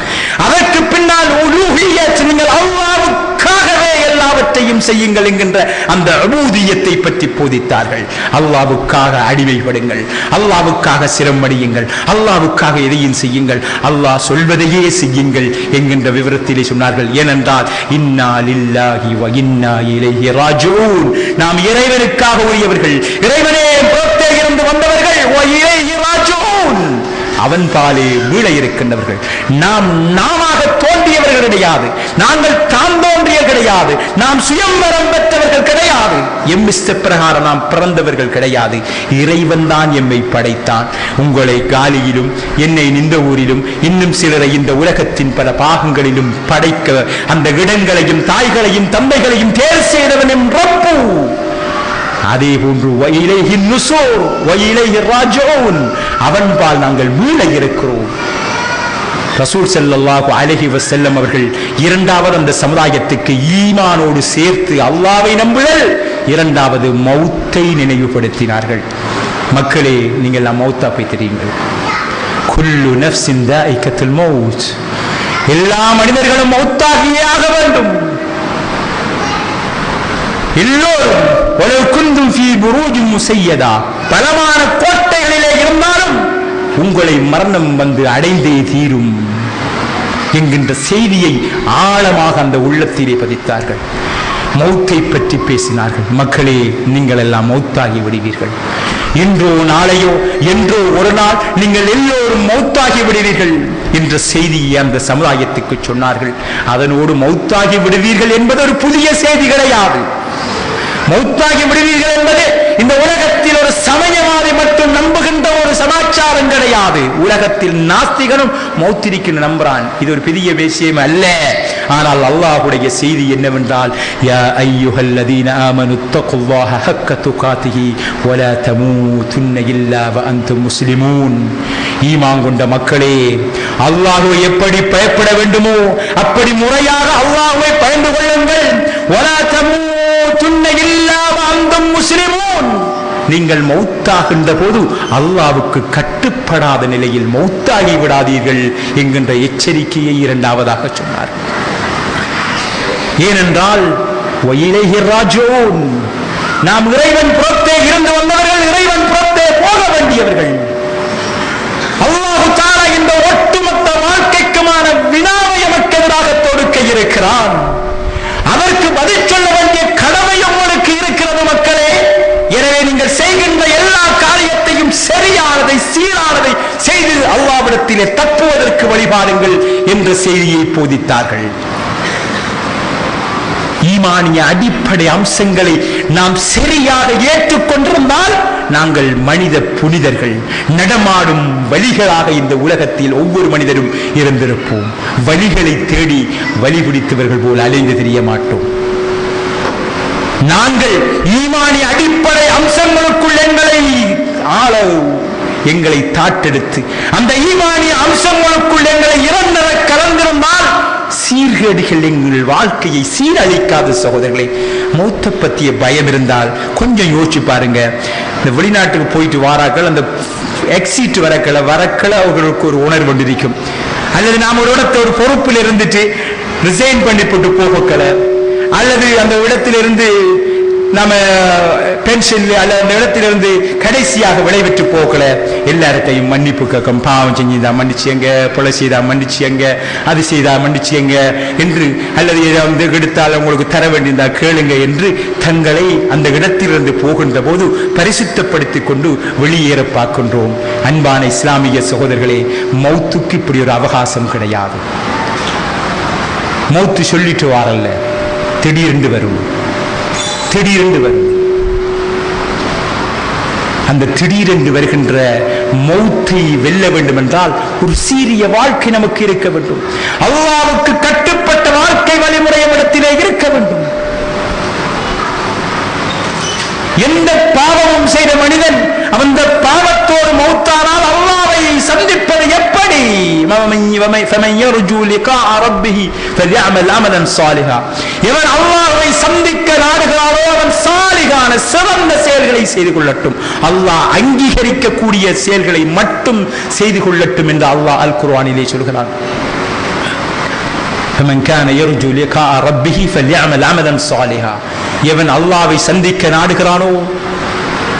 அதற்கு பின்னால் உலூஹிய்யத், நீங்கள் அல்லாஹ்வுக்காகவே எல்லாவற்றையும் செய்யுங்கள் என்கின்ற அந்த உபூதியத்தை பற்றி போதித்தார்கள். அல்லாஹ்வுக்காக அடிமைப்படுங்கள், அல்லாஹ்வுக்காக சிரமடியுங்கள், அல்லாஹ்வுக்காக எதையும் செய்யுங்கள், அல்லாஹ் சொல்வதையே செய்யுங்கள் என்கின்ற விவரத்திலே சொன்னார்கள். ஏனென்றால் இன்னா லில்லாஹி வ இன்னா இலைஹி ராஜிஊன், நாம் இறைவனுக்காக உரியவர்கள், இறைவனே புறத்தே இருந்து வந்தவர்கள், வ இலைஹி ராஜிஊன், அவன் பாலே வீழ இருக்கின்றவர்கள். நாம் நாமாக தோன்றியவர்கள் கிடையாது, நாங்கள் தான் தோன்றிய கிடையாது, நாம் சுயம்பரம் பெற்றவர்கள் கிடையாது, எம் இஷ்ட பிரகாரம் நாம் பிறந்தவர்கள் கிடையாது. இறைவன் தான் எம்மை படைத்தான். உங்களை காலியிலும் என்னை நின்ற ஊரிலும் இன்னும் சிலரை இந்த உலகத்தின் பல பாகங்களிலும் படைக்க அந்த இடங்களையும் தாய்களையும் தந்தைகளையும் தேர் செய்தவன் எம் ரப்பு. அதே போன்று வயிலைஹி நுசூர் வயிலைஹி ராஜிஊன், அவன் பால் நாங்கள் மீள இருக்கிறோம். ரசூல் ஸல்லல்லாஹு அலைஹி வஸல்லம் அவர்கள் இரண்டாவது அந்த சமுதாயத்துக்கு ஈமானோடு சேர்த்து அல்லாஹ்வை நம்புதல், இரண்டாவது மௌத்தை நினைவுபடுத்தினார்கள். மக்களே, நீங்கள் எல்லாம் மௌத்தா போய் தெரியுங்கள். குல்லு நஃப்ஸின் தாயிகத்துல் மௌத், எல்லா மனிதர்களும் மௌத்தாகியே ஆக வேண்டும். எல்லோரும் பலமான கோட்டைகளிலே இருந்தாலும் உங்களை மரணம் வந்து அடைந்தே தீரும் என்கின்ற செய்தியை ஆழமாக அந்த உள்ளத்திலே பதித்தார்கள். மௌத்தை பற்றி பேசினார்கள். மக்களே, நீங்கள் எல்லாம் மௌத்தாகி விடுவீர்கள். இன்றோ நாளையோ என்றோ ஒரு நாள் நீங்கள் எல்லோரும் மௌத்தாகி விடுவீர்கள் என்ற செய்தியை அந்த சமுதாயத்துக்கு சொன்னார்கள். அதனோடு மௌத்தாகி விடுவீர்கள் என்பது ஒரு புதிய செய்தி கிடையாது. மௌத்தாகி விடுவீர்கள் என்பது இந்த உலகத்தில் ஒரு சமயவாதி மட்டும் நம்புகின்ற ஒரு சமாச்சாரம் கிடையாது. உலகத்தில் நாஸ்திகனும் மௌத்திரிக்கு நம்புறான். இது ஒரு பெரிய விஷயம் அல்ல. ஆனால் அல்லாஹ்வுடைய செய்தி என்னவென்றால், யா அய்யுஹல்லதீன ஆமனு தக்குல்லாஹ ஹக்க துகாத்திஹி வலா தமூதுன்ன இல்லா வ அன்தும் முஸ்லிமூன். ஈமான் கொண்ட மக்களே, அல்லாஹ்வை எப்படி பயப்பட வேண்டுமோ அப்படி முறையாக அல்லாஹ்வை பயந்து கொள்ளுங்கள். வலா தமூதுன்ன இல்லா வ அன்தும் முஸ்லிமூன். நீங்கள் மௌத்தாகின்ற போது அல்லாஹ்வுக்கு கட்டுப்படாத நிலையில் மௌத்தாகி விடாதீர்கள் என்கின்ற எச்சரிக்கையை இரண்டாவதாக சொன்னார். ஏனென்றால் வயிலைஹி ராஜிஊன், நாம் இறைவன் புறத்தே இருந்து வந்தவர்கள், இறைவன் புறத்தே போக வேண்டியவர்கள். அல்லாஹ் தஆலா இந்த ஒட்டுமொத்த வாழ்க்கைக்குமான வினாவை நமக்கு எதிராக தொடுக்க இருக்கிறான். அதற்கு பதில் சொல்ல வேண்டிய கடமை உங்களுக்கு இருக்கிறது மக்களே. எனவே நீங்கள் செய்கின்ற எல்லா காரியத்தையும் சரியானதை சீரானதை செய்து அல்லாஹ்விடத்திலே தப்புவதற்கு வழிபாடுங்கள் என்ற செய்தியை போதித்தார்கள். ஈமானிய அடிப்படை அம்சங்களை நாம் சரியாக ஏற்றுக்கொண்டிருந்தால் நாங்கள் மனித புனிதர்கள், நடமாடும் வழிகளாக இந்த உலகத்தில் ஒவ்வொரு மனிதரும் இருந்திருப்போம். வழிகளை தேடி வழி பிடித்தவர்கள் போல் அலைந்து தெரிய மாட்டோம். நாங்கள் ஈமானிய அடிப்படை அம்சங்களுக்குள் எங்களை தாட்டெடுத்து அந்த ஈமானிய அம்சங்களுக்குள் எங்களை இரண்டர கலந்திருந்தால் சீர்கேடுகள் எங்கள் வாழ்க்கையை சீரழிக்காத சகோதரர்களை. மௌத்த பற்றிய பயம் இருந்தால் கொஞ்சம் யோசிச்சு பாருங்க. இந்த வெளிநாட்டுக்கு போயிட்டு வாராக்கள், அந்த எக்ஸிட் வரக்கள அவர்களுக்கு ஒரு உணர்வு கொண்டிருக்கும். அல்லது நாம் ஒரு இடத்த ஒரு பொறுப்பில் இருந்துட்டு ரிசைன் பண்ணி போட்டு போகக்கள, அல்லது அந்த இடத்திலிருந்து நம்ம பென்ஷன் அல்ல அந்த இடத்திலிருந்து கடைசியாக விளைவிட்டு போகல எல்லார்ட்டையும் மன்னிப்பு கேட்கும். பாவம் செஞ்சா மன்னிச்சியங்க, கொலை செய்தா மன்னிச்சியங்க, அது செய்தா மன்னிச்சியங்க என்று, அல்லது ஏதாவது எடுத்தால் உங்களுக்கு தர வேண்டியிருந்தா கேளுங்க என்று தங்களை அந்த இடத்திலிருந்து போகின்ற போது பரிசுத்தப்படுத்திக் கொண்டு வெளியேற பார்க்கின்றோம். அன்பான இஸ்லாமிய சகோதரர்களே, மௌத்துக்கு இப்படி ஒரு அவகாசம் கிடையாது. மௌத்து சொல்லிட்டு வாரல்ல, திடீரென்று வரும். அந்த திடீரென்று வருகின்ற மௌத்தை வெல்ல வேண்டும் என்றால் ஒரு சீரிய வாழ்க்கை நமக்கு இருக்க வேண்டும். அல்லாஹ்வுக்கு கட்டுப்பட்ட வாழ்க்கை வழிமுறை இடத்திலே இருக்க வேண்டும். எந்த பாவமும் செய்த மனிதன் அந்த பாவத்தோடு மௌத்தானால் அல்லாஹ்வை சந்திப்பது எப்படி? எவன் அல்லாஹ்வை சந்திக்க நாடுகிறாரோ அவன் சாலிகான சிறந்த செயல்களை செய்து கொள்ளட்டும். அல்லாஹ் அங்கீகரிக்கக்கூடிய செயல்களை மட்டும் செய்து கொள்ளட்டும் என்று அல்லாஹ் அல் குர்ஆனிலே சொல்கிறான். فمن كان يرجو لقاء ربه فليعمل عملا صالحا. எவன் அல்லாஹ்வை சந்திக்க நாடுகிறானோ,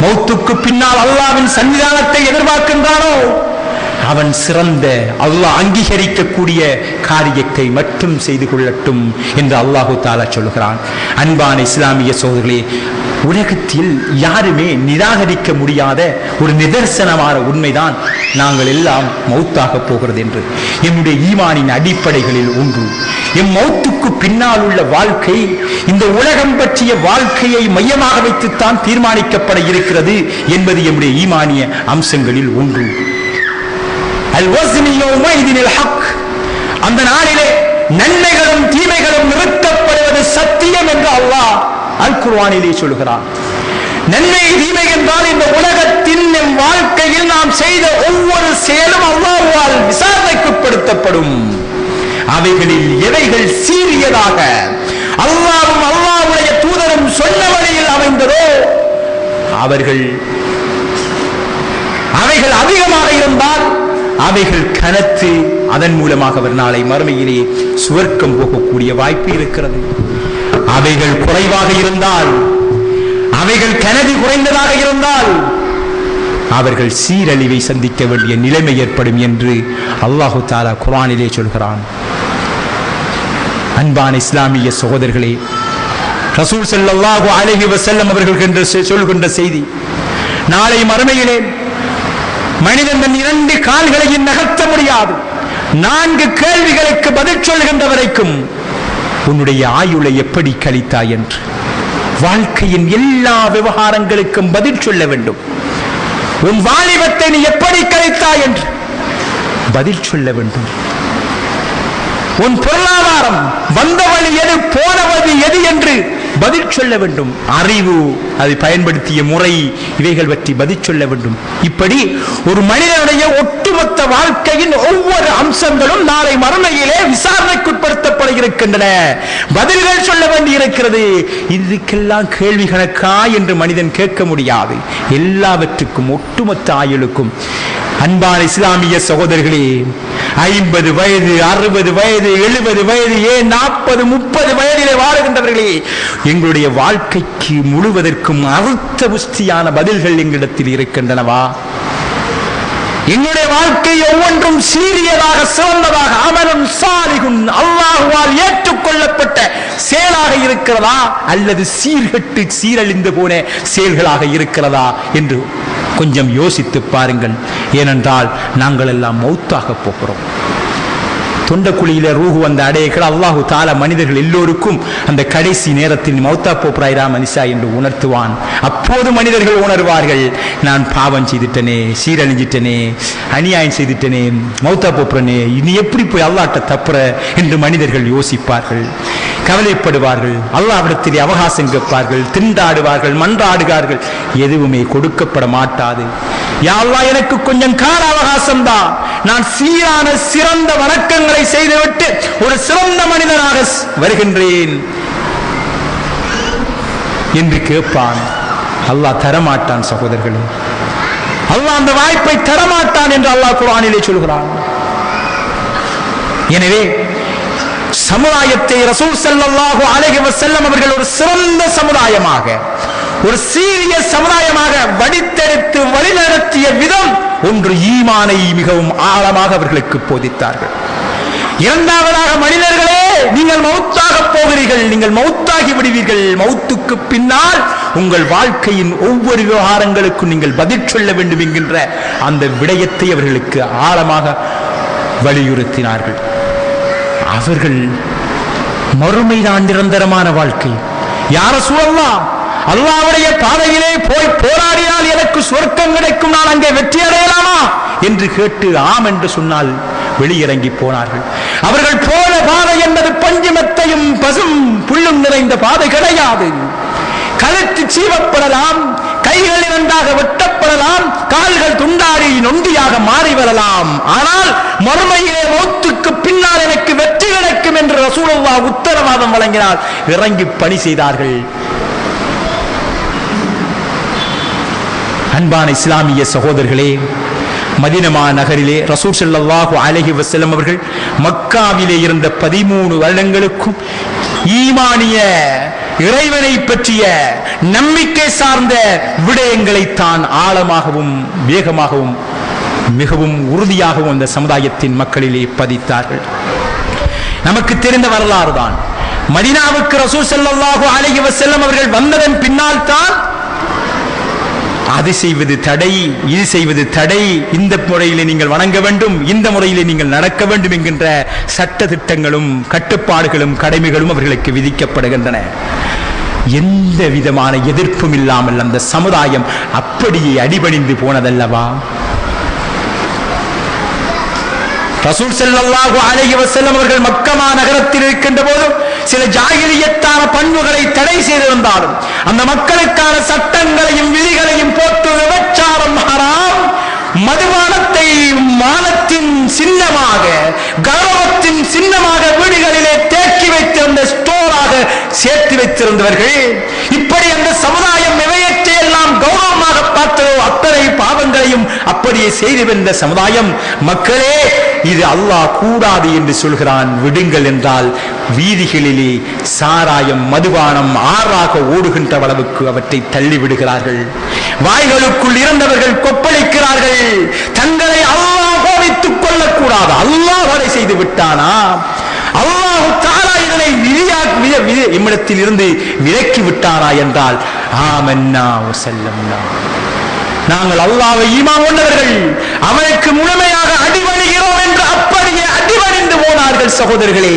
மௌத்துக்கு பின்னால் அல்லாஹ்வின் சன்னிதானத்தை எதிர்பார்க்கின்றானோ, அவன் சிறந்த அல்லாஹ் அங்கீகரிக்கக்கூடிய காரியத்தை மட்டும் செய்து கொள்ளட்டும் என்று அல்லாஹு தஆலா சொல்கிறான். அன்பான இஸ்லாமிய சகோதரர்களே, உலகத்தில் யாருமே நிராகரிக்க முடியாத ஒரு நிதர்சனமான உண்மைதான் நாங்கள் எல்லாம் மௌத்தாக போகிறது என்று. என்னுடைய ஈமானின் அடிப்படைகளில் ஒன்று, எம் மௌத்துக்கு பின்னால் உள்ள வாழ்க்கை இந்த உலகம் பற்றிய வாழ்க்கையை மையமாக வைத்துத்தான் தீர்மானிக்கப்பட இருக்கிறது என்பது என்னுடைய ஈமானிய அம்சங்களில் ஒன்று. அந்த நாளிலே நன்மைகளும் தீமைகளும் நிறுத்தப்படுவது சத்தியம் என்று அல்லாஹ் அல் குர்ஆனிலே சொல்கிறான். நன்மை தீமை என்றால் இந்த உலகத்தின் வாழ்க்கையில் நாம் செய்த ஒவ்வொரு செயலும் அல்லாஹ்வால் விசாரணைக்குட்படுத்தப்படும். அவைகளில் எவைகள் சீரியதாக அல்லாஹ்வும் அல்லாஹ்வுடைய தூதரும் சொன்ன வழியில் அமைந்ததோ அவைகள் அதிகமாக இருந்தால் அவைகள் கனத்து அதன் மூலமாக அவர் நாளை மறுமையிலே சுவர்க்கம் போகக்கூடிய வாய்ப்பு இருக்கிறது. அவைகள் குறைவாக இருந்தால், அவைகள் கனதி குறைந்ததாக இருந்தால் அவர்கள் சீரழிவை சந்திக்க வேண்டிய நிலைமை ஏற்படும் என்று அல்லாஹு தஆலா குர்ஆனிலே சொல்கிறான். அன்பான இஸ்லாமிய சகோதரர்களே, ரசூல் ஸல்லல்லாஹு அலைஹி வஸல்லம் அவர்கள் சொல்கின்ற செய்தி, நாளை மறுமையிலே மனிதன் தன் 2 கால்களையும் நகர்த்த முடியாது. 4 கேள்விகளுக்கு பதில் சொல்கின்ற வரைக்கும் உன்னுடைய ஆயுளை எப்படி கழித்தாய் என்று, வாழ்க்கையின் எல்லா விவகாரங்களுக்கும் பதில் சொல்ல வேண்டும். உன் வாலிபத்தை நீ எப்படி கழித்தாய் என்று பதில் சொல்ல வேண்டும். உன் பொருளாதாரம் வந்த வழி எது, போன வழி எது என்று பதில் சொல்ல வேண்டும். அறிவு, அதை பயன்படுத்திய முறை, இவைகள் பற்றி பதில் சொல்ல வேண்டும். இப்படி ஒரு மனிதனுடைய ஒட்டுமொத்த வாழ்க்கையின் ஒவ்வொரு அம்சங்களும் நாளை மறுமையிலே விசாரணைக்குட்படுத்தப்பட இருக்கின்றன. பதில்கள் சொல்ல வேண்டி இருக்கிறது. இதுக்கெல்லாம் கேள்வி கணக்கா என்று மனிதன் கேட்க முடியாது. எல்லாவற்றுக்கும் ஒட்டுமொத்த ஆயுளுக்கும். அன்பான இஸ்லாமிய சகோதரர்களே, 50 வயது, 60 வயது, 70 வயது, ஏன் 40, 30 வயதிலே வாழுகின்றவர்களே, எங்களுடைய வாழ்க்கைக்கு முழுவதற்கும் அர்த்த புஷ்டியான பதில்கள் எங்களிடத்தில் இருக்கின்றனவா? எங்களுடைய வாழ்க்கை ஒவ்வொன்றும் சீரியதாக, சிறந்ததாக, அமலும் சாலிகுன் அல்லாஹ்வால் ஏற்றுக்கொள்ளப்பட்ட செயலாக இருக்கிறதா, அல்லது சீர்கெட்டு சீரழிந்து போன செயல்களாக இருக்கிறதா என்று கொஞ்சம் யோசித்து பாருங்கள். ஏனென்றால் நாங்கள் எல்லாம் மௌத்தாக போகிறோம். தொண்டக்குழியில ரூஹு வந்த அடையக்கள் அல்லாஹு தாலா மனிதர்கள் எல்லோருக்கும் அந்த கடைசி நேரத்தில் மௌத்தா போப்ராயிரா மனிஷா என்று உணர்த்துவான். அப்போது மனிதர்கள் உணர்வார்கள், நான் பாவம் செய்துட்டனே, சீரழிஞ்சிட்டனே, அநியாயம் செய்துட்டனே, மௌத்தா போப்ரனே, இனி எப்படி போய் அல்லாஹ்ட்ட தப்புற என்று மனிதர்கள் யோசிப்பார்கள், கவலைப்படுவார்கள், அல்லாஹ்விடத்தில் அவகாசம் கேட்பார்கள், திண்டாடுவார்கள், மன்றாடுவார்கள். எதுவுமே கொடுக்கப்பட மாட்டாது. யா அல்லாஹ், எனக்கு கொஞ்சம் கால அவகாசம் தான், நான் சீரான சிறந்த வணக்கங்களை செய்துவிட்டு ஒரு சிறந்த மனிதனாக வருகின்றேன் என்று கேட்பான். அல்லாஹ் தரமாட்டான் சகோதரர்களே, அல்லாஹ் அந்த வாய்ப்பை தரமாட்டான் என்று அல்லாஹ் குர்ஆனிலே சொல்கிறான். எனவே சமுதாயத்தை ரசூல் ஸல்லல்லாஹு அலைஹி வஸல்லம் அவர்கள் ஒரு சிறந்த சமுதாயமாக, ஒரு சீரிய சமுதாயமாக வடித்தெடுத்து வழிநடத்திய விதம் ஒன்று, ஈமானை மிகவும் ஆழமாக அவர்களுக்கு போதித்தார்கள். இரண்டாவதாக, மனிதர்களே, நீங்கள் மௌத்தாக போகிறீர்கள், நீங்கள் மௌத்தாகி விடுவீர்கள். மௌத்துக்கு பின்னால் உங்கள் வாழ்க்கையின் ஒவ்வொரு விவகாரங்களுக்கும் நீங்கள் பதில் சொல்ல வேண்டும் என்கின்ற அந்த விடயத்தை அவர்களுக்கு ஆழமாக வலியுறுத்தினார்கள். அவர்கள் மறுமைதான் நிரந்தரமான வாழ்க்கை. யா ரசூலல்லாஹ், அல்லாஹ்வுடைய பாதையிலே போய் போராடினால் எனக்கு சொர்க்கம் கிடைக்கும், நான் அங்கே வெற்றி அடையலாமா என்று கேட்டு ஆம் என்று சொன்னால் வெளியிறங்கி போனார்கள். அவர்கள் போன பாதை என்பது பஞ்சுமெத்தையும் பசும் புல்லும் நிறைந்த பாதை கிடையாது. கழுத்து சீவப்படலாம், கைகள் இரண்டாக வெட்டப்படலாம், கால்கள் துண்டாடி நொண்டியாக மாறி வரலாம். ஆனால் மறுமையிலே மௌத்துக்கு பின்னால் எனக்கு வெற்றி கிடைக்கும் என்று ரசூலுல்லாஹ் உத்தரவாதம் வழங்கினார். இறங்கி பணி செய்தார்கள். அன்பான இஸ்லாமிய சகோதரர்களே, மதீனா நகரிலே ரசூல் ஸல்லல்லாஹு அலைஹி வஸல்லம் அவர்கள் மக்காவிலே இருந்த 13 வருடங்களுக்கும் ஈமானிய இறைவனை பற்றிய நம்பிக்கை சார்ந்த விடயங்களை தான் ஆழமாகவும் வேகமாகவும் மிகவும் உறுதியாகவும் அந்த சமுதாயத்தின் மக்களிலே பதித்தார்கள். நமக்கு தெரிந்த வரலாறு தான். மதீனாவுக்கு ரசூல் ஸல்லல்லாஹு அலைஹி வஸல்லம் அவர்கள் வந்ததன் பின்னால் தான் அது செய்வது தடை, இது செய்வது தடை, இந்த முறையிலே நீங்கள் வணங்க வேண்டும், இந்த முறையிலே நீங்கள் நடக்க வேண்டும் என்கின்ற சட்ட திட்டங்களும் கட்டுப்பாடுகளும் கடமைகளும் அவர்களுக்கு விதிக்கப்படுகின்றன. எந்த விதமான எதிர்ப்பும் இல்லாமல் அந்த சமுதாயம் அப்படியே அடிபணிந்து போனதல்லவா? ரசூல் ஸல்லல்லாஹு அலைஹி வஸல்லம் அவர்கள் மக்கா நகரத்தில் இருக்கின்ற போது சில ஜாகிலியத்தான பண்புகளை தடை செய்திருந்தாலும் அந்த மக்களுக்கான சட்டங்களையும் விதிகளையும் போட்டு விபச்சாரம் ஹராம், மதுபானத்தை மானத்தின் சின்னமாக, கௌரவத்தின் சின்னமாக வீடுகளிலே தேக்கி வைத்திருந்த ஸ்டோராக சேர்த்து வைத்திருந்தவர்கள், இப்படி அந்த சமுதாயம் இவையற்றை எல்லாம் கௌரவமாக பார்த்ததோ அத்தனை பாவங்களையும் அப்படியே செய்து வந்த சமுதாயம், மக்களே இது அல்லாஹ் கூடாது என்று சொல்கிறான், விடுங்கள் என்றால் வீதிகளிலே சாராயம் மதுபானம் ஆறாக ஓடுகின்ற அளவுக்கு அவற்றை தள்ளி விடுகிறார்கள். வாய்களுக்குள் இருந்தவர்கள் கொப்பளிக்கிறார்கள். தங்களை அல்லாஹ் கோபித்துக் கொள்ளக்கூடாது, அல்லாஹ் வரை செய்து விட்டானா? அல்லாஹ் தஆலா இதனை இம்மிடத்தில் இருந்து விலக்கி விட்டாரா என்றால் ஆமன்னா வஸல்லம்னா, நாங்கள் அல்லாஹ்வை ஈமான் கொண்டவர்கள், அவனுக்கு முழுமையாக அடிபணிகிறோம் என்று அப்படியே அடிபணிந்து போனார்கள். சகோதரர்களே,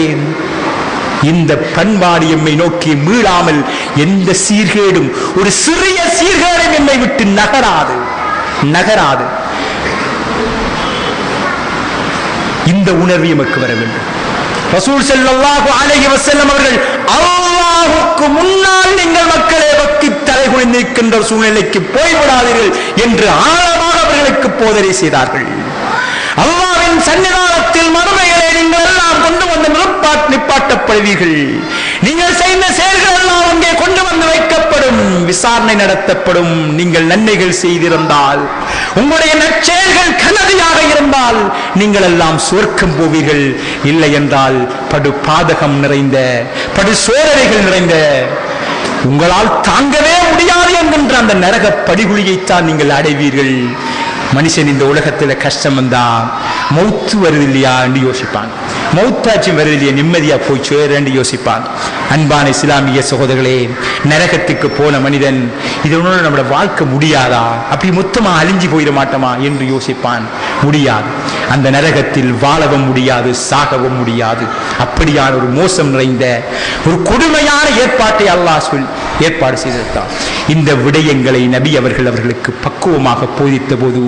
இந்த பண்பாடு எம்மை நோக்கி மீளாமல் எந்த சீர்கேடும், ஒரு சிறிய சீர்கேடும் எம்மை விட்டு நகராது நகராது. இந்த உணர்வு எமக்கு வர வேண்டும். ரசூல் ஸல்லல்லாஹு அலைஹி வஸல்லம் அவர்கள் அல்லாஹ்வுக்கு முன்னால் நீங்கள் மக்களே வக்கி தலைகுனிந்து நிற்கின்ற சூழ்நிலைக்கு போய்விடாதீர்கள் என்று ஆழமாக அவர்களுக்கு போதனை செய்தார்கள். அல்லாஹ்வின் சன்னிதானத்தில் மறுமைகளை நீங்கள் எல்லாம் கொண்டு வந்து நிப்பாட்டப்படுவீர்கள். நீங்கள் செய்த செயல்கள் எல்லாம் அங்கே கொண்டு வந்து வைக்கப்படும், விசாரணை நடத்தப்படும். நீங்கள் நன்மைகள் செய்திருந்தால், உங்களுடைய நற்செயல்கள் கனதியாக இருந்தால் நீங்கள் எல்லாம் சொர்க்கம் போவீர்கள். இல்லை என்றால் படு பாதகம் நிறைந்த, படு சோதனைகள் நிறைந்த, உங்களால் தாங்கவே முடியாது என்கின்ற அந்த நரக படிகுழியைத்தான் நீங்கள் அடைவீர்கள். மனுஷன் இந்த உலகத்தில் கஷ்டம் வந்தா மௌத்து வருது இல்லையா என்று யோசிப்பான், மௌத்தாச்சும் வருது இல்லையா நிம்மதியா போய் சேரன்னு யோசிப்பான். அன்பான இஸ்லாமிய சகோதரர்களே, நரகத்துக்கு போன மனிதன் இதனோட நம்மளோட வாழ்க்கை முடியாதா, அப்படி மொத்தமா அழிஞ்சு போயிட மாட்டோமா என்று யோசிப்பான். முடியாது. அந்த நரகத்தில் வாழவும் முடியாது, சாகவும் முடியாது. அப்படியான ஒரு மோசம் நிறைந்த ஒரு கொடுமையான ஏற்பாட்டை அல்லாஹ் ஏற்பாடு செய்திருந்தான். இந்த விடயங்களை நபி அவர்களுக்கு பக்குவமாக போதித்த போது,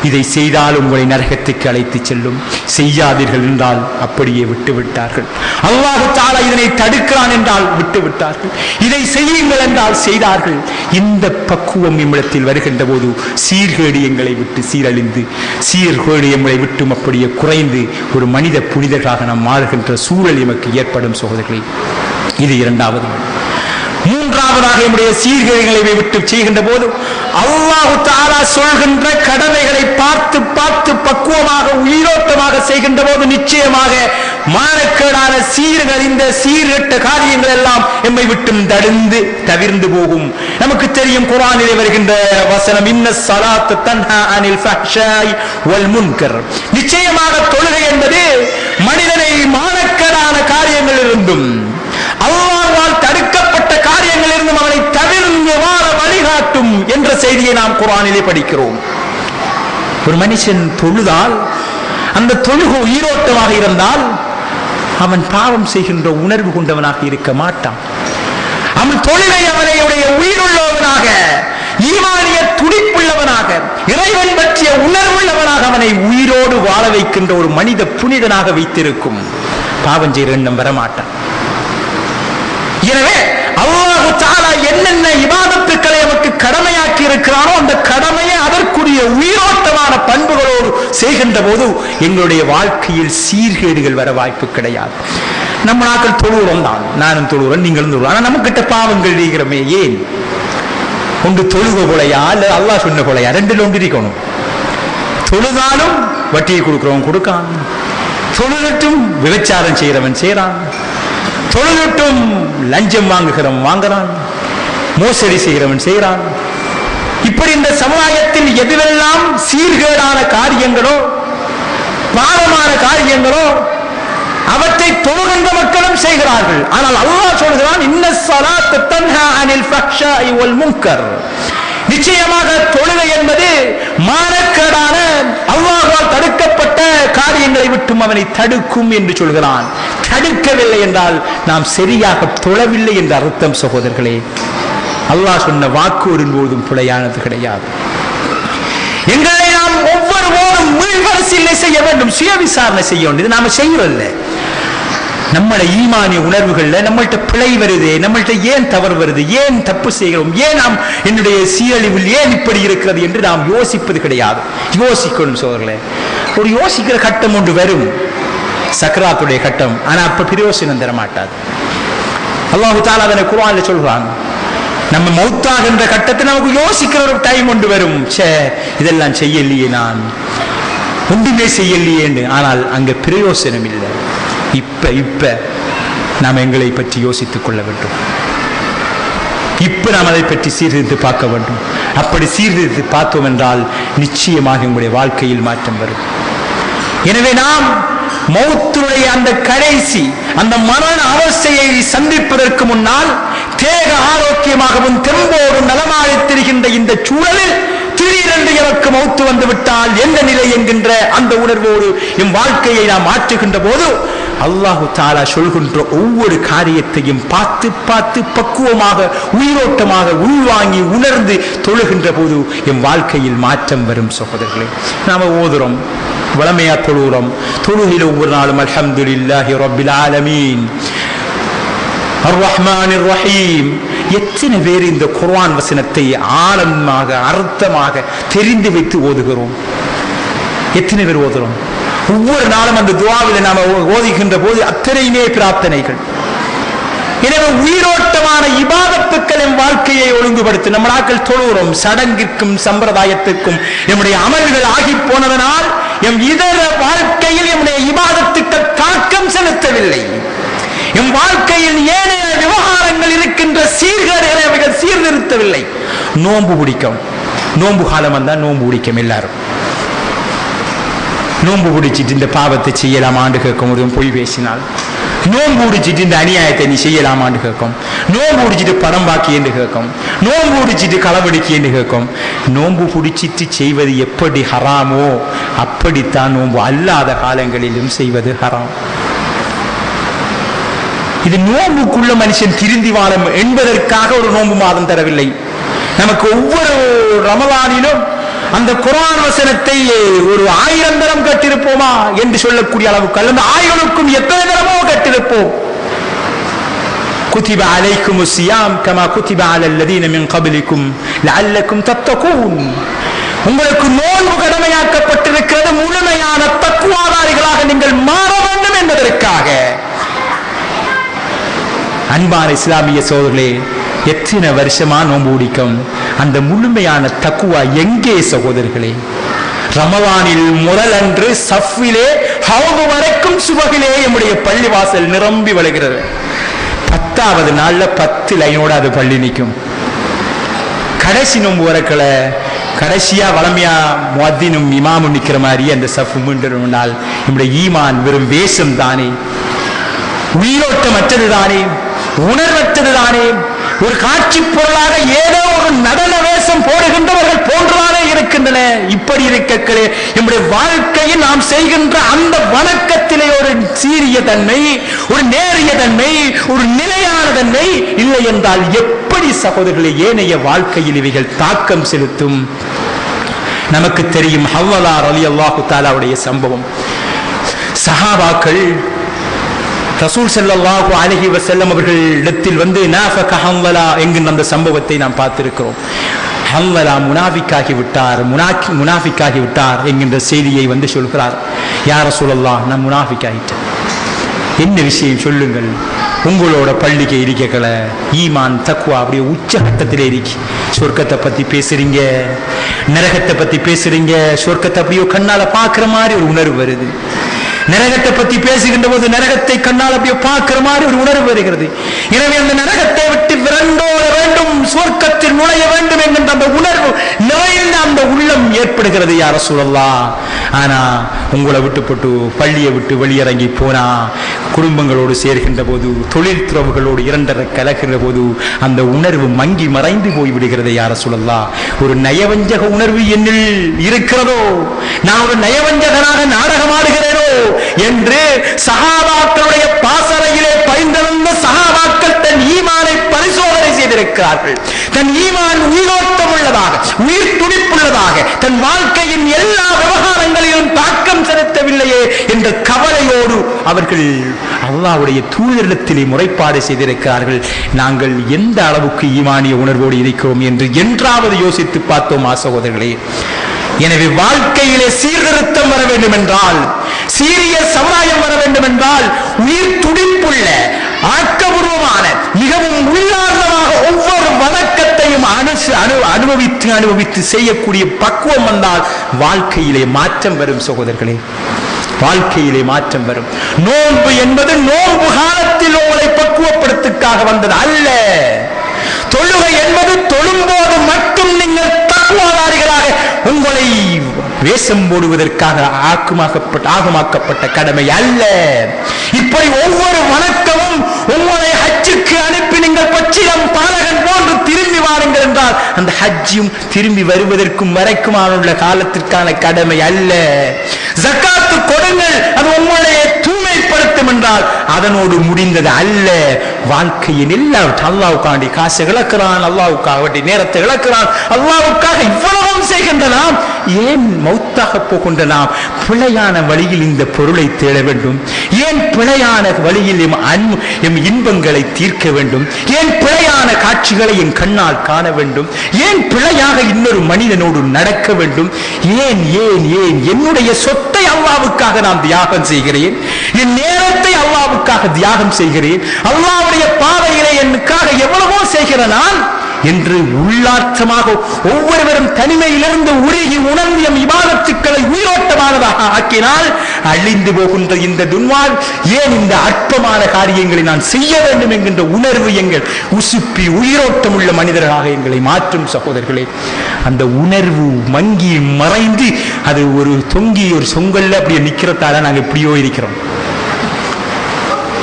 இதை செய்தால் உங்களை நரகத்துக்கு அழைத்து செல்லும், செய்யாதீர்கள் என்றால் அப்படியே விட்டுவிட்டார்கள். அல்லாஹ் தஆலா இதனை தடுக்கிறான் என்றால் விட்டுவிட்டார்கள், இதை செய்யுங்கள் என்றால் செய்தார்கள். இந்த பக்குவம் நம்மிடத்தில் வருகின்ற போது சீர்கேடு எங்களை விட்டு சீரழிந்து, சீர்கேடு எங்களை விட்டும் அப்படியே குறைந்து ஒரு மனித புனிதர்களாக நாம் மாறுகின்ற சூழல் எமக்கு ஏற்படும். சகோதரர்களே, இது இரண்டாவது. மூன்றாவதாக நம்முடைய சீர்கேடுகளை விட்டு செய்கின்ற போது அல்லாஹ் தஆலா சொல்கின்ற கடமைகளை பார்த்து பார்த்து பக்குவமாக உயிரோட்டமாக செய்கின்ற போது நிச்சயமாக மானக்கேடான சீர்கழிந்த சீர்கெட்ட காரியங்கள் எல்லாம் எம்மை விட்டும் தவிர்ந்து போகும். நமக்கு தெரியும் குர்ஆனிலே வருகின்ற வசனம், இன்ன ஸலாத்த தன்ஹா அனில் ஃபஹ்ஷாய் வல் முன்கர். நிச்சயமாக தொழுகை என்பது மனிதனை மானக்கேடான காரியங்களிலிருந்தும் அல்லாஹ்வால் தடுக்கப்பட்ட காரியங்களிலிருந்தும் அவனை தவிர்ந்து வாழ வழிகாட்டும் என்ற செய்தியை நாம் குர்ஆனிலே படிக்கிறோம். ஒரு மனுஷன் தொழுதால், அந்த தொழுகை உயிரோட்டமாக இருந்தால் அவன் பாவம் செய்கின்ற உணர்வு கொண்டவனாக இருக்க மாட்டான். அவன் தொழுகை அவனையுடைய உயிருள்ளவனாக, ஈமானிய துடிப்புள்ளவனாக, இறைவன் பற்றிய உணர்வுள்ளவனாக அவனை உயிரோடு வாழ வைக்கின்ற ஒரு மனித புனிதனாக வைத்திருக்கும். பாவம் செய்கிற எண்ணம் வரமாட்டான். எனவே அல்லாஹ் தஆலா என்னென்ன இபாதத்துக்களை நமக்கு கடமையாக்கி இருக்கிறானோ அந்த கடமையை அதற்குரிய உயிரோட்டமான பண்புகளோடு செய்கின்ற போது எங்களுடைய வாழ்க்கையில் சீர்கேடுகள் வர வாய்ப்பு கிடையாது. நம்ம நாட்கள் தொழுகிறோம் தான், நானும் தொழுகிறோம், நீங்களும் தொழுகிறோம். ஆனால் நம்ம கிட்ட பாவங்கள் இருக்கிறோமே, ஏன்? ஒன்று தொழுக கொலையா அல்ல அல்லாஹ் சொன்ன கொலையா? ரெண்டில் ஒன்று இருக்கணும். தொழுதாலும் வட்டியை கொடுக்கிறவன் கொடுக்கான், தொழுதுட்டும் விபச்சாரம் செய்கிறவன் செய்கிறான், தொழுதுட்டும் லஞ்சம் வாங்குகிறவன் வாங்குறான், மோசடி செய்கிறவன் செய்கிறான். இப்படி இந்த சமுதாயத்தில் எதுவெல்லாம் சீர்கேடான காரியங்களோ பாவமான காரியங்களோ அவற்றை தொழுகின்ற மக்களும் செய்கிறார்கள். ஆனால் அல்லாஹ் சொல்கிறான், இன்ன ஸலாத்த தன்ஹா அனில் ஃபஹ்ஷாய் வல் முன்கர். நிச்சயமாக தொழுகை என்பது மானக்கேடான அல்லாஹ்வால் தடுக்கப்பட்ட காரியங்களை விட்டும் அவனை தடுக்கும் என்று சொல்கிறான். தடுக்கவில்லை என்றால் நாம் சரியாக தொழவில்லை என்ற அர்த்தம். சகோதரர்களே, அல்லாஹ் சொன்ன வாக்கு ஒருபோதும் பிழையானது கிடையாது. எங்களை நாம் ஒவ்வொருவரும் மீள்பரிசீலனை செய்ய வேண்டும், சுய விசாரணை செய்ய வேண்டும். இது நாம செய்யறதில்லை. நம்மளோட ஈமானிய உணர்வுகள்ல நம்மள்கிட்ட பிழை வருது, நம்மள்கிட்ட ஏன் தவறு வருது, ஏன் தப்பு செய்கிறோம், ஏன் நாம் என்னுடைய சீரழிவில் ஏன் இப்படி இருக்கிறது என்று நாம் யோசிப்பது கிடையாது. யோசிக்கணும் சோதரர்களே. ஒரு யோசிக்கிற கட்டம் ஒன்று வரும், சக்கராத்துடைய கட்டம். ஆனா அப்ப பிரயோசனம் தர மாட்டாது. அல்லாஹ் தஆலா அதனை குர்ஆன்ல சொல்றான், நம்ம மௌத்தாகின்ற கட்டத்தில் நமக்கு யோசிக்கிற ஒரு டைம் ஒன்று வரும், இதெல்லாம் செய்யலையே, நான் ஒன்றுமே செய்யலையே. ஆனால் அங்க பிரயோசனம் இல்லை. இப்ப நாம் எங்களை பற்றி யோசித்துக் கொள்ள வேண்டும். இப்ப நாம் அதை பற்றி சீர்திருத்து பார்க்க வேண்டும். அப்படி சீர்திருத்து பார்த்தோம் என்றால் நிச்சயமாக உங்களுடைய வாழ்க்கையில் மாற்றம் வரும். எனவே நாம் மௌத்துடைய அந்த கடைசி அந்த மரண அவஸ்தையை சந்திப்பதற்கு முன்னால் தேக ஆரோக்கியமாகவும் தெம்போடும் நலமாய் திரிகின்ற இந்த சூழலில் திடீரென்று எனக்கு மௌத்து வந்து விட்டால் எந்த நிலை என்கின்ற அந்த உணர்வோடு என் வாழ்க்கையை நாம் மாற்றுகின்ற போது அல்லாஹு தஆலா சொல்கின்ற ஒவ்வொரு காரியத்தையும் பார்த்து பார்த்து பக்குவமாக உயிரோட்டமாக உள்வாங்கி உணர்ந்து தொழுகின்ற போது என் வாழ்க்கையில் மாற்றம் வரும். சகோதரர்களே, நாம ஓதுறோம், வளமையா தொழுகிறோம். தொழுகையில் ஒவ்வொரு நாளும் அல்ஹம்துலில்லாஹி ரப்பில் ஆலமீன் அர் ரஹ்மானிர் ரஹீம். எத்தனை பேர் இந்த குர்ஆன் வசனத்தை ஆழமாக அர்த்தமாக தெரிந்து வைத்து ஓதுகிறோம்? எத்தனை பேர் ஓதுறோம்? ஒவ்வொரு நாளும் அந்த துஆவில் நாம ஓதுகின்ற போது அத்தனையுமே பிரார்த்தனைகள். எனவே உயிரோட்டமான இபாதத்துக்கள் என் வாழ்க்கையை ஒழுங்குபடுத்தி நம்ம நாட்கள் தொழுகிறோம். சடங்கிற்கும் சம்பிரதாயத்திற்கும் நம்முடைய அமல்கள் ஆகி போனதனால் எம் இதர வாழ்க்கையில் நம்முடைய இபாதத்துக்கள் தாக்கம் செலுத்தவில்லை. என் வாழ்க்கையில் ஏனைய விவகாரங்கள் இருக்கின்ற சீர்கேடுகளை அவைகள் சீர்திருத்தவில்லை. நோன்பு பிடிக்கும், நோன்பு காலம் வந்தா நோன்பு பிடிக்கும். எல்லாரும் நோன்பு பிடிச்சிட்டு இந்த பாவத்தை செய்யலாமான்னு கேட்கும். ஒரு பொய் பேசினால் நோன்பு பிடிச்சிட்டு இந்த அநியாயத்தை நீ செய்யலாமான்னு கேட்கும். நோன்பு பிடிச்சிட்டு படம் பாக்கி என்று கேட்கும். நோன்பு பிடிச்சிட்டு களவெடுக்கி என்று கேட்கும். நோன்பு பிடிச்சிட்டு செய்வது எப்படி ஹராமோ அப்படித்தான் நோன்பு அல்லாத காலங்களிலும் செய்வது ஹராம். இது நோன்புக்குள்ள மனுஷன் திருந்தி வாழும் என்பதற்காக ஒரு நோன்பு மாதம் தரவில்லை. நமக்கு ஒவ்வொரு ரமலானிலும் அந்த குர்ஆன் வசனத்தை ஒரு 1000 தரம் கட்டிருப்போமா என்று சொல்லக்கூடிய அளவுக்கு அல்ல, 1000க்கும் எத்தனை தரமோ கட்டிருப்போம். குதிப அலைக்குமுஸ் ஸியாம் கமா குதிப அலல் லதீன மின் கப்லிக்கும் லஅல்லக்கும் தத்தகூன். உங்களுக்கு நோன்பு கடமையாக்கப்பட்டிருக்கிறது முழுமையான தக்வாதாரிகளாக நீங்கள் மாற வேண்டும் என்பதற்காக. அன்பான இஸ்லாமிய சகோதரர்களே, எத்தனை வருஷமா நோன்பு பிடிக்கும்? அந்த முழுமையான தக்குவா எங்கே சகோதரர்களே? ரமலானில் முதல் அன்று சஃபிலே ஹவுது வரைக்கும் சுபகிலே நம்முடைய பள்ளிவாசல் நிரம்பி வழிகிறது. 10வது நாள்ல 10 லைனோட அது பள்ளி நிற்கும். கடைசி நோன்பு வரக்கல கடைசியா வளமையா முஅத்தினும் இமாமும் நிக்கிற மாதிரி அந்த சஃப் மீண்டும் நாள் நம்முடைய ஈமான் வெறும் வேஷம் தானே, உயிரோட்டமற்றது தானே, உணர்வற்றது தானே, ஒரு காட்சி பொருளாக ஏதோ ஒரு நடன வேஷம் போடுகின்றவர்கள் போன்றுதானே இருக்கின்றன. இப்படி இருக்கக்களே நம்முடைய வாழ்க்கையில் நாம் செய்கின்ற அந்த வணக்கத்திலே ஒரு சீரிய தன்மை, ஒரு நேரிய தன்மை, ஒரு நிலையான தன்மை இல்லை என்றால் எப்படி சகோதரர்களே ஏனைய வாழ்க்கையில் இவைகள் தாக்கம் செலுத்தும்? நமக்கு தெரியும் ஹவ்வலா ரலியல்லாஹு தஆலாவுடைய சம்பவம். சஹாபாக்கள் ரசூல் ஸல்லல்லாஹு அலைஹி வஸல்லம் அவர்களிடத்தில் வந்து நாஃபக ஹவ்வலா என்கின்ற அந்த சம்பவத்தை நாம் பார்த்திருக்கிறோம். ஹவ்வலா முனாஃபிக்காகி விட்டார் என்கின்ற செய்தியை வந்து சொல்கிறார். யா ரசூலல்லாஹ், நான் முனாஃபிக்காயிட்டேன், என்ன விஷயம் சொல்லுங்கள். உங்களோட பள்ளிக்கு இருக்கல ஈமான் தக்வா அப்படியே உச்சகட்டத்திலே இருக்கு. சொர்க்கத்தை பத்தி பேசுறீங்க, நரகத்தை பத்தி பேசுறீங்க, சொர்க்கத்தை அப்படியே கண்ணால பாக்குற மாதிரி ஒரு உணர்வு வருது. நரகத்தை பத்தி பேசுகின்ற போது நரகத்தை கண்ணால் அப்படியே பார்க்கிற மாதிரி ஒரு உணர்வு வருகிறது. எனவே அந்த நரகத்தை விட்டு விரண்டோட வேண்டும், சொர்க்கத்தில் நுழைய வேண்டும் என்கின்ற அந்த உணர்வு நிறைந்த அந்த உள்ளம் ஏற்படுகிறது. யா ரசூலல்லாஹ், ஆனா உங்களை விட்டு போட்டு பள்ளியை விட்டு வெளியிறங்கி போனா, குடும்பங்களோடு சேர்கின்ற போது, தொழில் துறவுகளோடு இரண்டரை கலக்கிற போது அந்த உணர்வு மங்கி மறைந்து போய்விடுகிறது. யா ரசூலல்லாஹ், ஒரு நயவஞ்சக உணர்வு என்னில் இருக்கிறதோ, நான் ஒரு நயவஞ்சகனாக நாடகமாடுகிறேனோ என்று சஹாபாக்களுடைய பாசறையிலே பயின்றெழுந்த சஹாபாக்கள் தன் ஈமானை பரிசோதனை செய்திருக்கிறார்கள். தன் ஈமான் உயிரோட்டம் உள்ளதாக, உயிர் துடிப்புள்ளதாக, தன் வாழ்க்கையின் எல்லா விவகாரங்களிலும் தாக்கம் செலுத்தவில்லையே என்ற கவலையோடு அவர்கள் அல்லாஹ்வுடைய தூதரிடத்திலே முறைப்பாடு செய்திருக்கிறார்கள். நாங்கள் எந்த அளவுக்கு ஈமானிய உணர்வோடு இருக்கிறோம் என்று என்றாவது யோசித்து பார்த்தோமா சகோதரர்களே? எனவே வாழ்க்கையிலே சீர்திருத்தம் வர வேண்டும் என்றால், சீரிய சமுதாயம் வர வேண்டும் என்றால், உயிர் துடிப்புள்ள ஆக்கபூர்வமான மிகவும் உள்ளார்ந்தமாக ஒவ்வொரு வணக்கத்தையும் அனுபவித்து செய்யக்கூடிய பக்குவம் வந்தால் வாழ்க்கையிலே மாற்றம் வரும் சகோதரர்களே, வாழ்க்கையிலே மாற்றம் வரும். நோன்பு என்பது நோன்பு காலத்தில் உங்களை பக்குவப்படுத்துக்காக வந்தது அல்ல. தொழுகை என்பது தொழும்போது மட்டும் நீங்கள் தக்குவாதாரிகளாக உங்களை வேஷம் போடுவதற்காக ஆகமாக்கப்பட்ட கடமை அல்ல. இப்படி ஒவ்வொரு வணக்கமும் உங்களை ஹஜ்ஜுக்கு அனுப்பி நீங்கள் பச்சிலம் பாலகன் போன்று திரும்பி வாருங்கள் என்றால் அந்த ஹஜ்ஜும் திரும்பி வருவதற்கும் வரைக்குமான காலத்திற்கான கடமை அல்ல. ஜக்காத்து கொடுங்கள், அது உங்களை தூய்மைப்படுத்தும் என்றால் அதனோடு முடிந்தது அல்ல. வாழ்க்கையின் எல்லாவற்றை அல்லாஹ்வுக்காண்டி காசை இழக்கிறான், அல்லாஹ்வுக்காக வேண்டிய நேரத்தை இழக்கிறான், அல்லாஹ்வுக்காக இவ்வளவும் செய்கின்ற நாம் ஏன் மௌத்தாக போகின்ற நாம் பிழையான வழியில் இந்த பொருளை தேட வேண்டும்? ஏன் பிழையான வழியில் எம் இன்பங்களை தீர்க்க வேண்டும்? ஏன் பிழையான காட்சிகளை என் கண்ணால் காண வேண்டும்? ஏன் பிழையாக இன்னொரு மனிதனோடு நடக்க வேண்டும்? ஏன் ஏன் ஏன் என்னுடைய சொத்தை அல்லாஹ்வுக்காக நான் தியாகம் செய்கிறேன், என் நேரத்தை அல்லாஹ்வுக்காக தியாகம் செய்கிறேன், அல்லாஹ்வுடைய பாதையிலே எனக்காக எவ்வளவோ செய்கிற நான் என்று உள்ளார்த்தமாக ஒவ்வொருவரும் தனிமையிலிருந்து உருகி உணர்ந்து எம் இபாதத்துக்களை உயிரோட்டமானதாக ஆக்கினால் அழிந்து போகின்ற இந்த துன்வால் ஏன் இந்த அற்பமான காரியங்களை நான் செய்ய வேண்டும் என்கின்ற உணர்வு எங்கள் உசுப்பி உயிரோட்டம் உள்ள மனிதர்களாக எங்களை மாற்றும் சகோதரர்களே. அந்த உணர்வு மங்கி மறைந்து அது ஒரு தொங்கி ஒரு சொங்கல்ல அப்படியே நிக்கிறதால நாங்கள் எப்படியோ இருக்கிறோம்.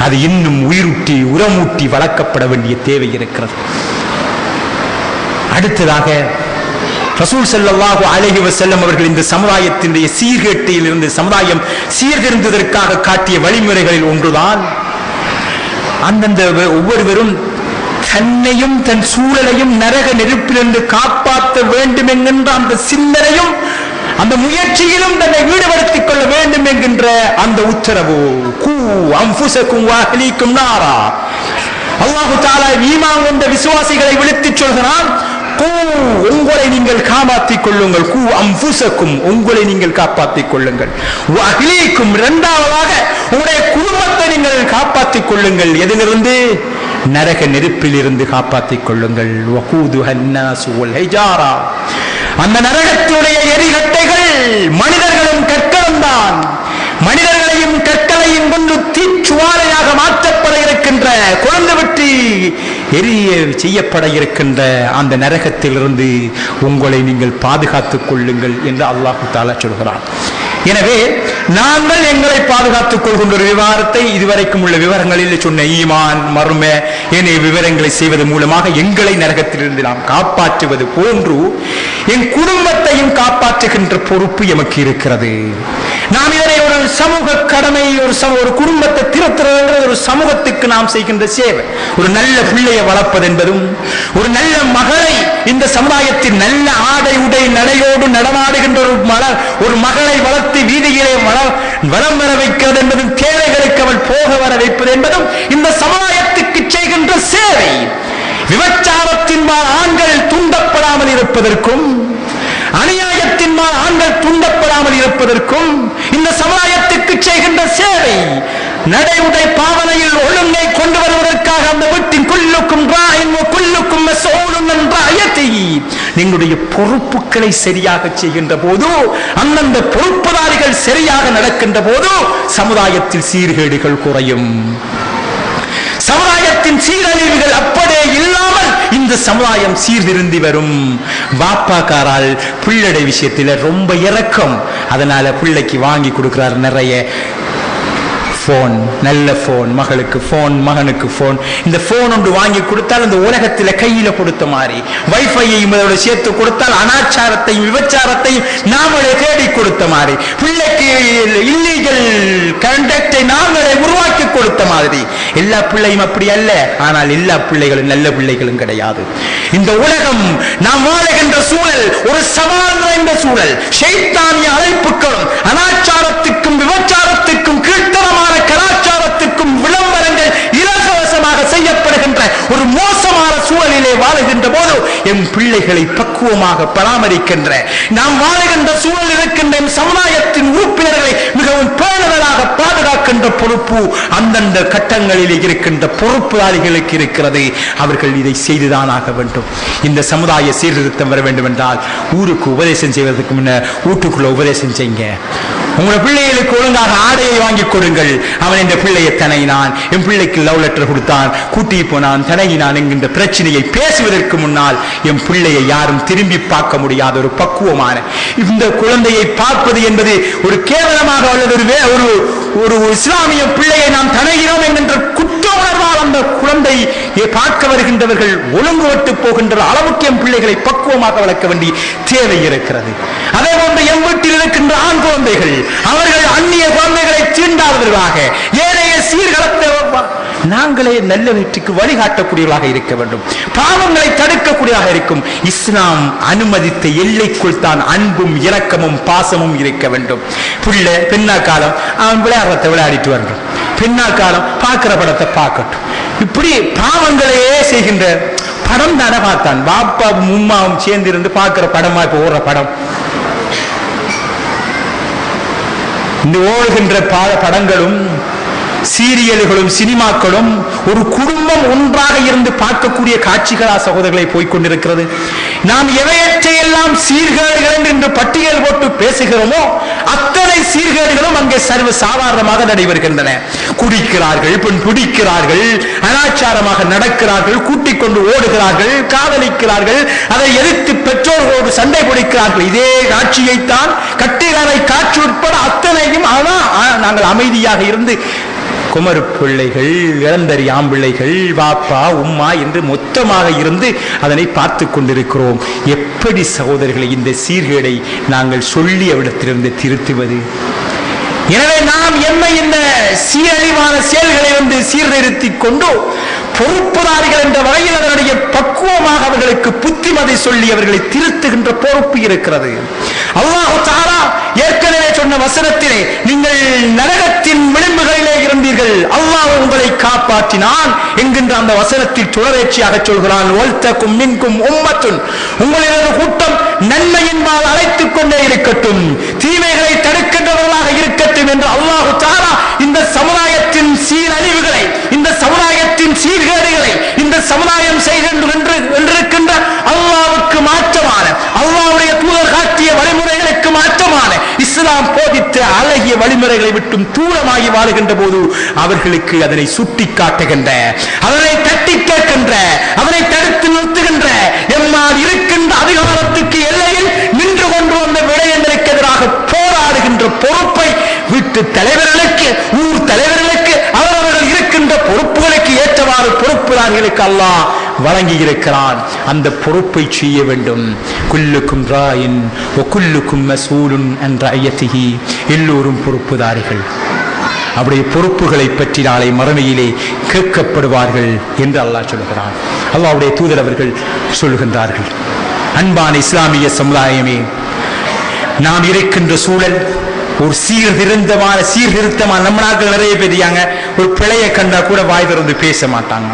அது இன்னும் உயிரூட்டி உரமூட்டி வளர்க்கப்பட வேண்டிய தேவை இருக்கிறது. அடுத்ததாக ரசூல் ஸல்லல்லாஹு அலைஹி வஸல்லம் அவர்கள் இந்த சமுதாயத்தினுடைய சீர்கேட்டில் இருந்து சமுதாயம் சீர்திருந்ததற்காக காட்டிய வழிமுறைகளில் ஒன்றுதான் அந்தந்த ஒவ்வொருவரும் தன்னையும் தன் சூழலையும் நரக நெருப்பிலிருந்து காப்பாற்ற வேண்டும் என்கின்ற அந்த சிந்தனையும் அந்த முயற்சியிலும் தன்னை ஈடுபடுத்திக் கொள்ள வேண்டும் என்கின்ற அந்த உத்தரவு. கூ அன்ஃபுஸகும் வ அஹ்லீக்கும் நாரா. அல்லாஹ் தஆலா ஈமான் கொண்ட விசுவாசிகளை விழித்துச் சொல்கிறான், உங்களை நீங்கள் காப்பாற்றிக் கொள்ளுங்கள். கூ அன்ஃபுஸகும், உங்களை நீங்கள் காப்பாற்றிக் கொள்ளுங்கள். வ அஹ்லீக்கும், இரண்டாவதாக உங்களுடைய குடும்பத்தை நீங்கள் காப்பாற்றிக் கொள்ளுங்கள். எதிலிருந்து? நரக நெருப்பில் இருந்து காப்பாற்றிக் கொள்ளுங்கள். வகூதுஹன் நாஸ் வல் ஹிஜாரா. அந்த நரகத்துடைய எரிகட்டைகள் மனிதர்களும் கற்களும் தான். மனிதர்களை செய்யப்பட இருக்கின்ற அந்த நரகத்திலிருந்து உங்களை நீங்கள் பாதுகாத்துக் கொள்ளுங்கள் என்று அல்லாஹ் தஆலா சொல்கிறான். எனவே நாங்கள் எங்களை பாதுகாத்துக் கொள்கின்ற ஒரு விவகாரத்தை இதுவரைக்கும் உள்ள விவரங்களில் சொன்ன ஈமான் மர்ம ஏனைய விவரங்களை செய்வது மூலமாக எங்களை நரகத்திலிருந்து நாம் காப்பாற்றுவது போன்று என் குடும்பத்தையும் காப்பாற்றுகின்ற பொறுப்பு எமக்கு இருக்கிறது. நாம் இதனை ஒரு சமூக கடமை, ஒரு குடும்பத்தை திருத்துறது ஒரு சமூகத்துக்கு நாம் செய்கின்ற சேவை. ஒரு நல்ல பிள்ளையை வளர்ப்பது என்பதும் ஒரு நல்ல மகளை இந்த சமுதாயத்தில் நல்ல ஆடை உடை நடையோடு நடமாடுகின்ற ஒரு மகளை வளர்த்து வீதியிலே வளம் வர வைக்கிறது என்பதும் தேவைகளுக்கு அவள் போக வர வைப்பது என்பதும் இந்த சமுதாயத்துக்கு செய்கின்ற சேவை. விபச்சாரத்தின்பால் ஆண்கள் துண்டப்படாமல் இருப்பதற்கும் அநியாயத்தின்பால் ஆண்கள் துண்டப்படாமல் இருப்பதற்கும் இந்த சமுதாயத்துக்கு செய்கின்ற சேவை. நடை உடை பாவனையில் ஒழுங்கை கொண்டு வருவதற்காக அந்த வீட்டின் குல்லுக்கும் குல்லுக்கும் நீங்களுடைய பொறுப்புகளை சரியாக செய்கின்ற போது, அந்தந்த பொறுப்புதாரிகள் சரியாக நடக்கின்ற போது சமுதாயத்தில் சீர்கேடுகள் குறையும். சமுதாயத்தின் சீரழிவுகள் அப்படியே இல்லாமல் இந்த சமுதாயம் சீர்திருந்தி வரும். பாப்பாக்காரால் பிள்ளை விஷயத்தில் ரொம்ப இரக்கம். அதனால பிள்ளைக்கு வாங்கி கொடுக்கிறார் நிறைய போன், நல்ல போன், மகளுக்கு போன், மகனுக்கு போன். இந்த போன் ஒன்று வாங்கி கொடுத்தால் இந்த உலகத்தில் கையில கொடுத்த மாதிரி, வைஃபையையும் அதோட சேர்த்து கொடுத்தால் அனாச்சாரத்தையும் விபச்சாரத்தையும் நாமளே தேடி கொடுத்த மாதிரி, பிள்ளைக்கு இல்லீகல் கண்டக்டை நாங்களே உருவாக்கி கொடுத்த மாதிரி. எல்லா பிள்ளையும் அப்படி அல்ல, ஆனால் எல்லா பிள்ளைகளும் நல்ல பிள்ளைகளும் கிடையாது. இந்த உலகம் நாம் வாழுகின்ற சூழல் ஒரு சவால் நிறைந்த சூழல். ஷைத்தானிய அழைப்புகளும் அனாச்சாரத்துக்கும் விபச்சாரத்துக்கும் கீழ்த்தரமான கலாச்சாரத்துக்கும் விளம்பரங்கள் இலவசமாக செய்யப்படுகின்ற ஒரு மோசமான சூழலிலே வாழுகின்ற போது என் பிள்ளைகளை பக்குவமாக பராமரிக்கின்ற, நாம் வாழுகின்ற சூழல் இருக்கின்ற சமுதாயத்தின் உறுப்பினர்களை மிகவும் பேணுதலாக பாதுகாக்கின்ற பொறுப்பு அந்தந்த கட்டங்களில் இருக்கின்ற பொறுப்புதாரிகளுக்கு இருக்கிறது. அவர்கள் இதை செய்துதான் ஆக வேண்டும். இந்த சமுதாய சீர்திருத்தம் வர வேண்டும் என்றால் ஊருக்கு உபதேசம் செய்வதற்கு முன்ன வீட்டுக்குள்ள உபதேசம் செய்யுங்க. உங்களோட பிள்ளைகளுக்கு ஒழுங்காக ஆடையை வாங்கி கொடுங்கள். அவன் என் பிள்ளையை தனையினான், என் பிள்ளைக்கு லவ் லெட்டர் கொடுத்தான், கூட்டி போனான், தனையினான் என்கின்ற பிரச்சனையை பேசுவதற்கு முன்னால் என் பிள்ளையை யாரும் திரும்பி பார்க்க முடியாத ஒரு பக்குவமான இந்த குழந்தையை பார்ப்பது என்பது ஒரு கேவலமாக அல்லது ஒரு இஸ்லாமிய பிள்ளையை நாம் தனைகிறோம் என்கின்ற குற்ற உணர்வால் அந்த குழந்தையை பார்க்க வருகின்றவர்கள் ஒழுங்குபட்டு போகின்ற அளவுக்கு என் பிள்ளைகளை பக்குவமாக வளர்க்க வேண்டிய தேவை இருக்கிறது. அதே போன்று என் வீட்டில் இருக்கின்ற ஆண் குழந்தைகள் அவர்கள் அந்நிய குழந்தைகளை தீண்டாதவர்களாக ஏனைய சீர்கலத்தை நாங்களே நல்ல வெற்றிக்கு வழிகாட்டக்கூடியவர்களாக இருக்க வேண்டும். பாவங்களை தடுக்கக்கூடியதாக இருக்கும். இஸ்லாம் அனுமதித்த எல்லைக்குள் தான் அன்பும் இரக்கமும் பாசமும் இருக்க வேண்டும். பிள்ளை பெண்ணா காலம் அவன் விளையாடுறதை விளையாடிட்டு வரணும், பெண்ணா காலம் பார்க்கிற படத்தை பார்க்கட்டும். இப்படி பாவங்களையே செய்கின்ற படம் தானே பார்த்தான். பாப்பாவும் உம்மாவும் சேர்ந்து இருந்து பார்க்கிற படமா இப்ப ஓடுற படம். இந்த ஓடுகின்ற படங்களும் சீரியல்களும் சினிமாக்களும் ஒரு குடும்பம் ஒன்றாக இருந்து பார்க்கக்கூடிய காட்சிகளா சகோதரர்களை போய்கொண்டிருக்கிறது. நாம் எவையற்றையெல்லாம் சீர்கேடுகள் என்று பட்டியல் போட்டு பேசுகிறோமோ அத்தனை சீர்கேடுகளும் அங்கே சர்வ சாதாரணமாக நடைபெறுகின்றன. குடிக்கிறார்கள், பெண் பிடிக்கிறார்கள், அனாச்சாரமாக நடக்கிறார்கள், கூட்டிக் கொண்டு ஓடுகிறார்கள், காதலிக்கிறார்கள், அதை எதிர்த்து பெற்றோர்களோடு சண்டை பிடிக்கிறார்கள். இதே காட்சியைத்தான் கட்டிகாரை காட்சி உட்பட அத்தனையும் நாங்கள் அமைதியாக இருந்து குமரு பிள்ளைகள், இளந்தரி ஆம்பிள்ளைகள், பாப்பா உம்மா என்று மொத்தமாக இருந்து அதனை பார்த்து கொண்டிருக்கிறோம். எப்படி சகோதரர்களை இந்த சீர்கேடை நாங்கள் சொல்லி அவிடத்திலிருந்து திருத்துவது? எனவே நாம் என்ன இந்த சீரழிவான செயல்களை சீர்திருத்திக் கொண்டு பொறுப்புதாரிகள் என்ற வகையில் அதனுடைய பக்குவமாக அவர்களுக்கு புத்திமதி சொல்லி அவர்களை திருத்துகின்ற பொறுப்பு இருக்கிறது. அல்லாஹ் தஆலா ஏற்கனவே சொன்ன வசனத்திலே நீங்கள் நரகத்தின் விளிம்புகளிலே இருந்தீர்கள், அல்லாஹ் உங்களை காப்பாற்றினான் என்கின்ற அந்த வசனத்தில் தொடர்ச்சியாக சொல்கிறான். வல்தகும் மின்கும் உம்மத்துன், உங்களில் ஒரு கூட்டம் நன்மையின்பால் அழைத்துக் கொண்டே இருக்கட்டும், தீமைகளை தடுக்கின்றவர்களாக இருக்கட்டும் என்று அல்லாஹ் தஆலா இந்த சமுதாயத்தின் சீரழிவுகளை, இந்த சமுதாயத்தின் சீர்கேடுகளை இந்த சமுதாயம் செய்கின்ற அல்லாஹ்வுக்கு மாற்றமான, அல்லாஹ்வுடைய தூதர் காட்டிய வழிமுறைகளுக்கு மாற்றமான இஸ்லாம் போதித்த அழகிய வழிமுறைகளை விட்டும் தூரமாகி வாழுகின்ற போது அவர்களுக்கு அதனை சுட்டி காட்டுகின்ற, அதனை தட்டி கேட்கின்ற, அவனை தடுத்து நிறுத்துகின்ற, எம்மால் இருக்கின்ற அதிகாரத்துக்கு எல்லையில் நின்று கொண்டு வந்த விடயங்களுக்கு எதிராக போராடுகின்ற பொறுப்பை வீட்டு தலைவர்களுக்கு, ஊர் தலைவர்களுக்கு, அவரவர்கள் இருக்கின்ற பொறுப்புகளுக்கு ஏற்றவாறு பொறுப்புதாரிகளுக்கு அல்லாஹ் வழங்கி இருக்கிறான். அந்த பொறுப்பை செய்ய வேண்டும். குல்லுக்கும் ராயின் வ குல்லுக்கும் மஸ்ஊலுன் அன் ரஅய்யத்திஹி, எல்லோரும் பொறுப்புதாரிகள். அவருடைய பொறுப்புகளை பற்றி நாளை மறுமையிலே கேட்கப்படுவார்கள் என்று அல்லாஹ் சொல்கிறான். அல்லாஹ்வுடைய தூதர் அவர்கள் சொல்கின்றார்கள். அன்பான இஸ்லாமிய சமுதாயமே, நாம் இருக்கின்ற சூழல் ஒரு சீர்திருத்தமான நம்ம நாட்கள் நிறைய பேரியாங்க ஒரு பிழையை கண்டா கூட வாய் திறந்து பேச மாட்டாங்க,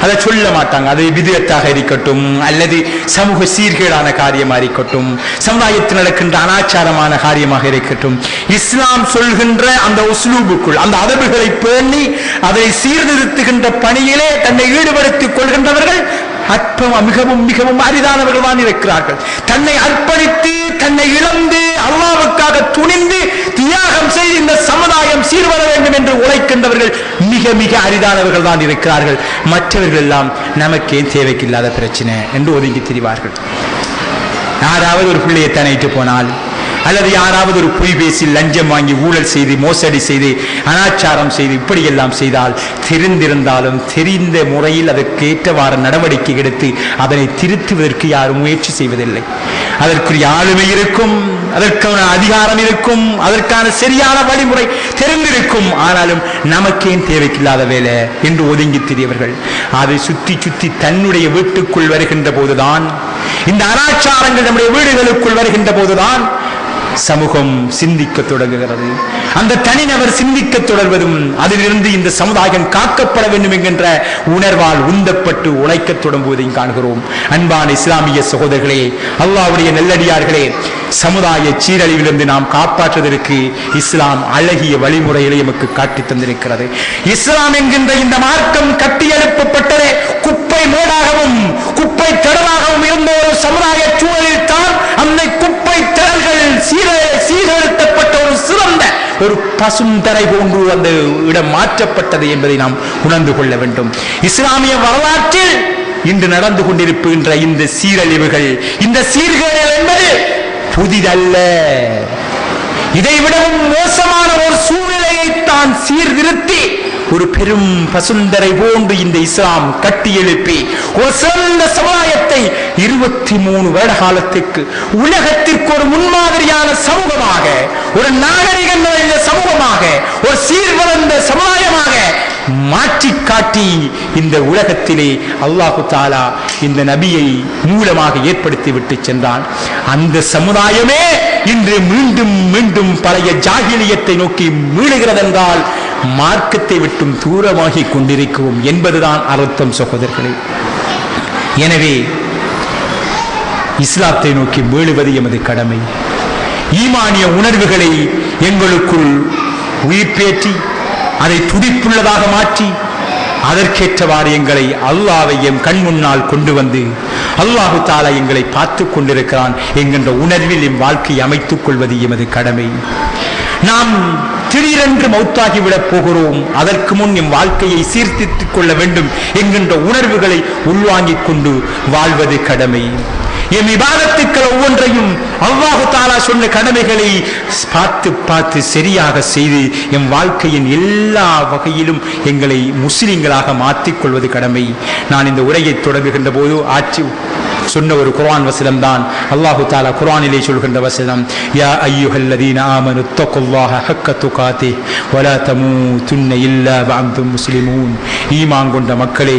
அதை சொல்ல மாட்டாங்க. அது விதத்தாக இருக்கட்டும் அல்லது சமூக சீர்கேடான காரியமாக இருக்கட்டும், சமுதாயத்தில் நடக்கின்ற அனாச்சாரமான காரியமாக இருக்கட்டும், இஸ்லாம் சொல்கின்ற அந்த உஸ்லூபுக்குள் அந்த அதவுகளை பேணி அதை சீர்திருத்துகின்ற பணியிலே தன்னை ஈடுபடுத்திக் கொள்கின்றவர்கள் மிகவும் மிகவும் அரிதானவர்கள் தான் இருக்கிறார்கள். தன்னை அர்ப்பணித்து தன்னை இழந்து அல்லாஹ்வுக்காக துணிந்து தியாகம் செய்து இந்த சமுதாயம் சீர்வர வேண்டும் என்று உழைக்கின்றவர்கள் மிக மிக அரிதானவர்கள் தான் இருக்கிறார்கள். மற்றவர்கள் எல்லாம் நமக்கே தேவைக்கில்லாத பிரச்சனை என்று ஒதுங்கி திரிவார்கள். யாராவது ஒரு பிள்ளையை தனிட்டு போனால் அல்லது யாராவது ஒரு பொய் பேசி லஞ்சம் வாங்கி ஊழல் செய்து மோசடி செய்து அனாச்சாரம் செய்து இப்படியெல்லாம் செய்தால் தெரிந்திருந்தாலும் தெரிந்த முறையில் அதற்கேற்றவாறு நடவடிக்கை எடுத்து அதனை திருத்துவதற்கு யாரும் முயற்சி செய்வதில்லை. அதற்குரிய ஆளுமை இருக்கும், அதற்கான அதிகாரம் இருக்கும், அதற்கான சரியான வழிமுறை தெரிந்திருக்கும். ஆனாலும் நமக்கேன் தேவைக்கில்லாத வேலை என்று ஒதுங்கி திரியவர்கள் அதை சுத்தி சுத்தி தன்னுடைய வீட்டுக்குள் வருகின்ற போதுதான், இந்த அனாச்சாரங்கள் நம்முடைய வீடுகளுக்குள் வருகின்ற போதுதான் சமூகம் சிந்திக்க தொடங்குகிறது. அந்த தனிநபர் சிந்திக்க தொடர்வதும் அதிலிருந்து இந்த சமுதாயம் காக்கப்பட வேண்டும் என்கின்ற உணர்வால் உந்தப்பட்டு உழைக்க தொடங்குவதையும் காண்கிறோம். அன்பான இஸ்லாமிய சகோதரர்களே, அல்லாஹ்வுடைய நல்லடியார்களே, சமுதாய சீரழிவிலிருந்து நாம் காப்பாற்றுவதற்கு இஸ்லாம் அழகிய வழிமுறைகளை நமக்கு காட்டி தந்திருக்கிறது. இஸ்லாம் என்கின்ற இந்த மார்க்கம் கட்டியெழுப்பப்பட்டதே குப்பை மேடாகவும் குப்பை திடலாகவும் இருந்த ஒரு சமுதாய சூழலில் தான் அந்த குப்பை திடல்கள் சீர்திருத்தப்பட்ட ஒரு சிறந்த ஒரு பசுந்தரை போன்று அந்த இடம் மாற்றப்பட்டது என்பதை நாம் உணர்ந்து கொள்ள வேண்டும். இஸ்லாமிய வரலாற்றில் இன்று நடந்து கொண்டிருக்கின்ற இந்த சீரழிவுகள், இந்த சீர்கேடுகள் என்பது புதிதல்ல. இதைவிடவும் மோசமான ஒரு சூழ்நிலையை தான் சீர்திருத்தி ஒரு பெரும் பசுந்தரை போன்று இந்த இஸ்லாம் கட்டி எழுப்பி ஒரு சிறந்த சமுதாயத்தை 23 வருட காலத்துக்கு உலகத்திற்கு ஒரு முன்மாதிரியான சமூகமாக, ஒரு நாகரிகம் நிறைந்த சமூகமாக, ஒரு சீர்வளர்ந்த சமுதாயமாக மாற்றி காட்டி இந்த உலகத்திலே அல்லாஹு தஆலா இந்த நபியை மூலமாக ஏற்படுத்தி விட்டு சென்றான். அந்த சமுதாயமே இன்று மீண்டும் மீண்டும் பழைய ஜாகிலியத்தை நோக்கி மீளுகிறதென்றால் மார்க்கத்தை விட்டும் தூரமாகி கொண்டிருக்கிறோம் என்பதுதான் அர்த்தம் சகோதரர்களே. எனவே இஸ்லாத்தை நோக்கி மீளுவது எமது கடமை. ஈமானிய உணர்வுகளை எங்களுக்குள் உயிர்ப்பேற்றி அதை துடிப்புள்ளதாக மாற்றி அதற்கேற்றவாறு எங்களை அல்லாஹ்வை எம் கண் முன்னால் கொண்டு வந்து அல்லாஹு தஆலா எங்களை பார்த்து கொண்டிருக்கிறான் என்கின்ற உணர்வில் எம் வாழ்க்கையை அமைத்துக் கொள்வது எமது கடமை. நாம் திடீரென்று மௌத்தாகிவிடப் போகிறோம், அதற்கு முன் எம் வாழ்க்கையை சீர்திருத்திக் கொள்ள வேண்டும் என்கின்ற உணர்வுகளை உள்வாங்கிக் கொண்டு வாழ்வது கடமை. எம் இபாதத்துக்கள் ஒவ்வொன்றையும் அல்லாஹு தஆலா சொன்ன கடமைகளை பார்த்து பார்த்து சரியாக செய்து எம் வாழ்க்கையின் எல்லா வகையிலும் எங்களை முஸ்லிம்களாக மாற்றிக்கொள்வது கடமை. நான் இந்த உரையை தொடங்குகின்ற போது சொன்ன ஒரு குர்ஆன் வசனம் தான் அல்லாஹு தஆலா குர்ஆனிலே சொல்கின்ற வசனம், யா அய்யுஹல்லதீன ஆமனு தக்குல்லாஹ ஹக்க துகாதிஹ் வலா தமூதுன்ன இல்லா வஅன்தும் முஸ்லிமூன். ஈமான் கொண்ட மக்களே,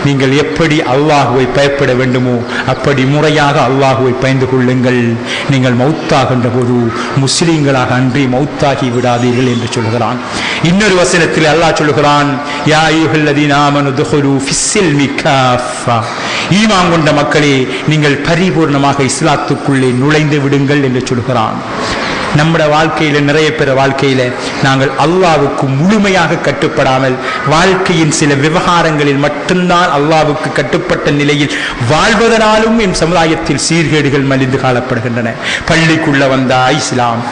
நீங்கள் எப்படி அல்லாஹ்வை பயப்பட வேண்டுமோ அப்படி முறையாக அல்லாஹ்வை பயந்து கொள்ளுங்கள். நீங்கள் மௌத்தாகின்ற போது முஸ்லிம்களாக அன்றி மௌத்தாகி விடாதீர்கள் என்று சொல்கிறான். இன்னொரு வசனத்தில் அல்லாஹ் சொல்கிறான், யா அய்யுஹல்லதீன ஆமனு துஹுலு ஃபிஸ்ஸில்மி காஃபா. ஈமான் கொண்ட மக்களே, நீங்கள் பரிபூர்ணமாக இஸ்லாத்துக்குள்ளே நுழைந்து விடுங்கள் என்று சொல்கிறான். நம்முடைய வாழ்க்கையில நிறைய பேர் வாழ்க்கையில நாங்கள் அல்லாஹ்வுக்கு முழுமையாக கட்டுப்படாமல் வாழ்க்கையின் சில விவகாரங்களில் மட்டும்தான் அல்லாஹ்வுக்கு கட்டுப்பட்ட நிலையில் வாழ்வதனாலும் என் சமுதாயத்தில் சீர்கேடுகள் மலிந்து காணப்படுகின்றன. பள்ளிக்குள்ள வந்தா இஸ்லாம்,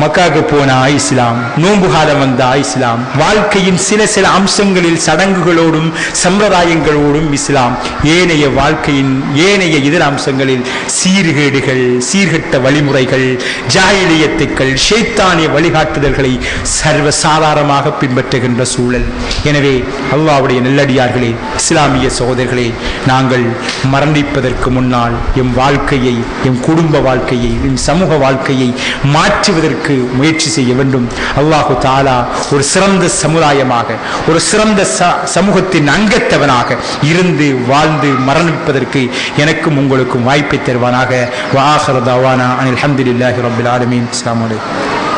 மக்காவுக்கு போனா இஸ்லாம், நோன்பு காலம் வந்தா இஸ்லாம், வாழ்க்கையின் சில அம்சங்களில் சடங்குகளோடும் சம்பிரதாயங்களோடும் இஸ்லாம், ஏனைய வாழ்க்கையின் ஏனைய இதர அம்சங்களில் சீர்கேடுகள், சீர்கெட்ட வழிமுறைகள், ஜாஹிலியத்துக்கள், ஷைத்தானிய வழிகாட்டுதல்களை சர்வசாதாரணமாக பின்பற்றுகின்ற சூழல். எனவே அல்லாஹ்வுடைய நல்லடியார்களே, இஸ்லாமிய சகோதரர்களே, நாங்கள் மரணிப்பதற்கு முன்னால் எம் வாழ்க்கையை, எம் குடும்ப வாழ்க்கையை, எம் சமூக வாழ்க்கையை மாற்றுவதற்கு முயற்சி செய்ய வேண்டும். அல்லாஹு தஆலா ஒரு சிறந்த சமுதாயமாக, ஒரு சிறந்த சமூகத்தின் அங்கத்தவனாக இருந்து வாழ்ந்து மரணிப்பதற்கு எனக்கும் உங்களுக்கும் வாய்ப்பை தருவானாக. வ ஆகிரு தஅவானா அனில் ஹம்துலில்லாஹி ரப்பில் ஆலமீன். அஸ்ஸலாமு அலைக்கும்.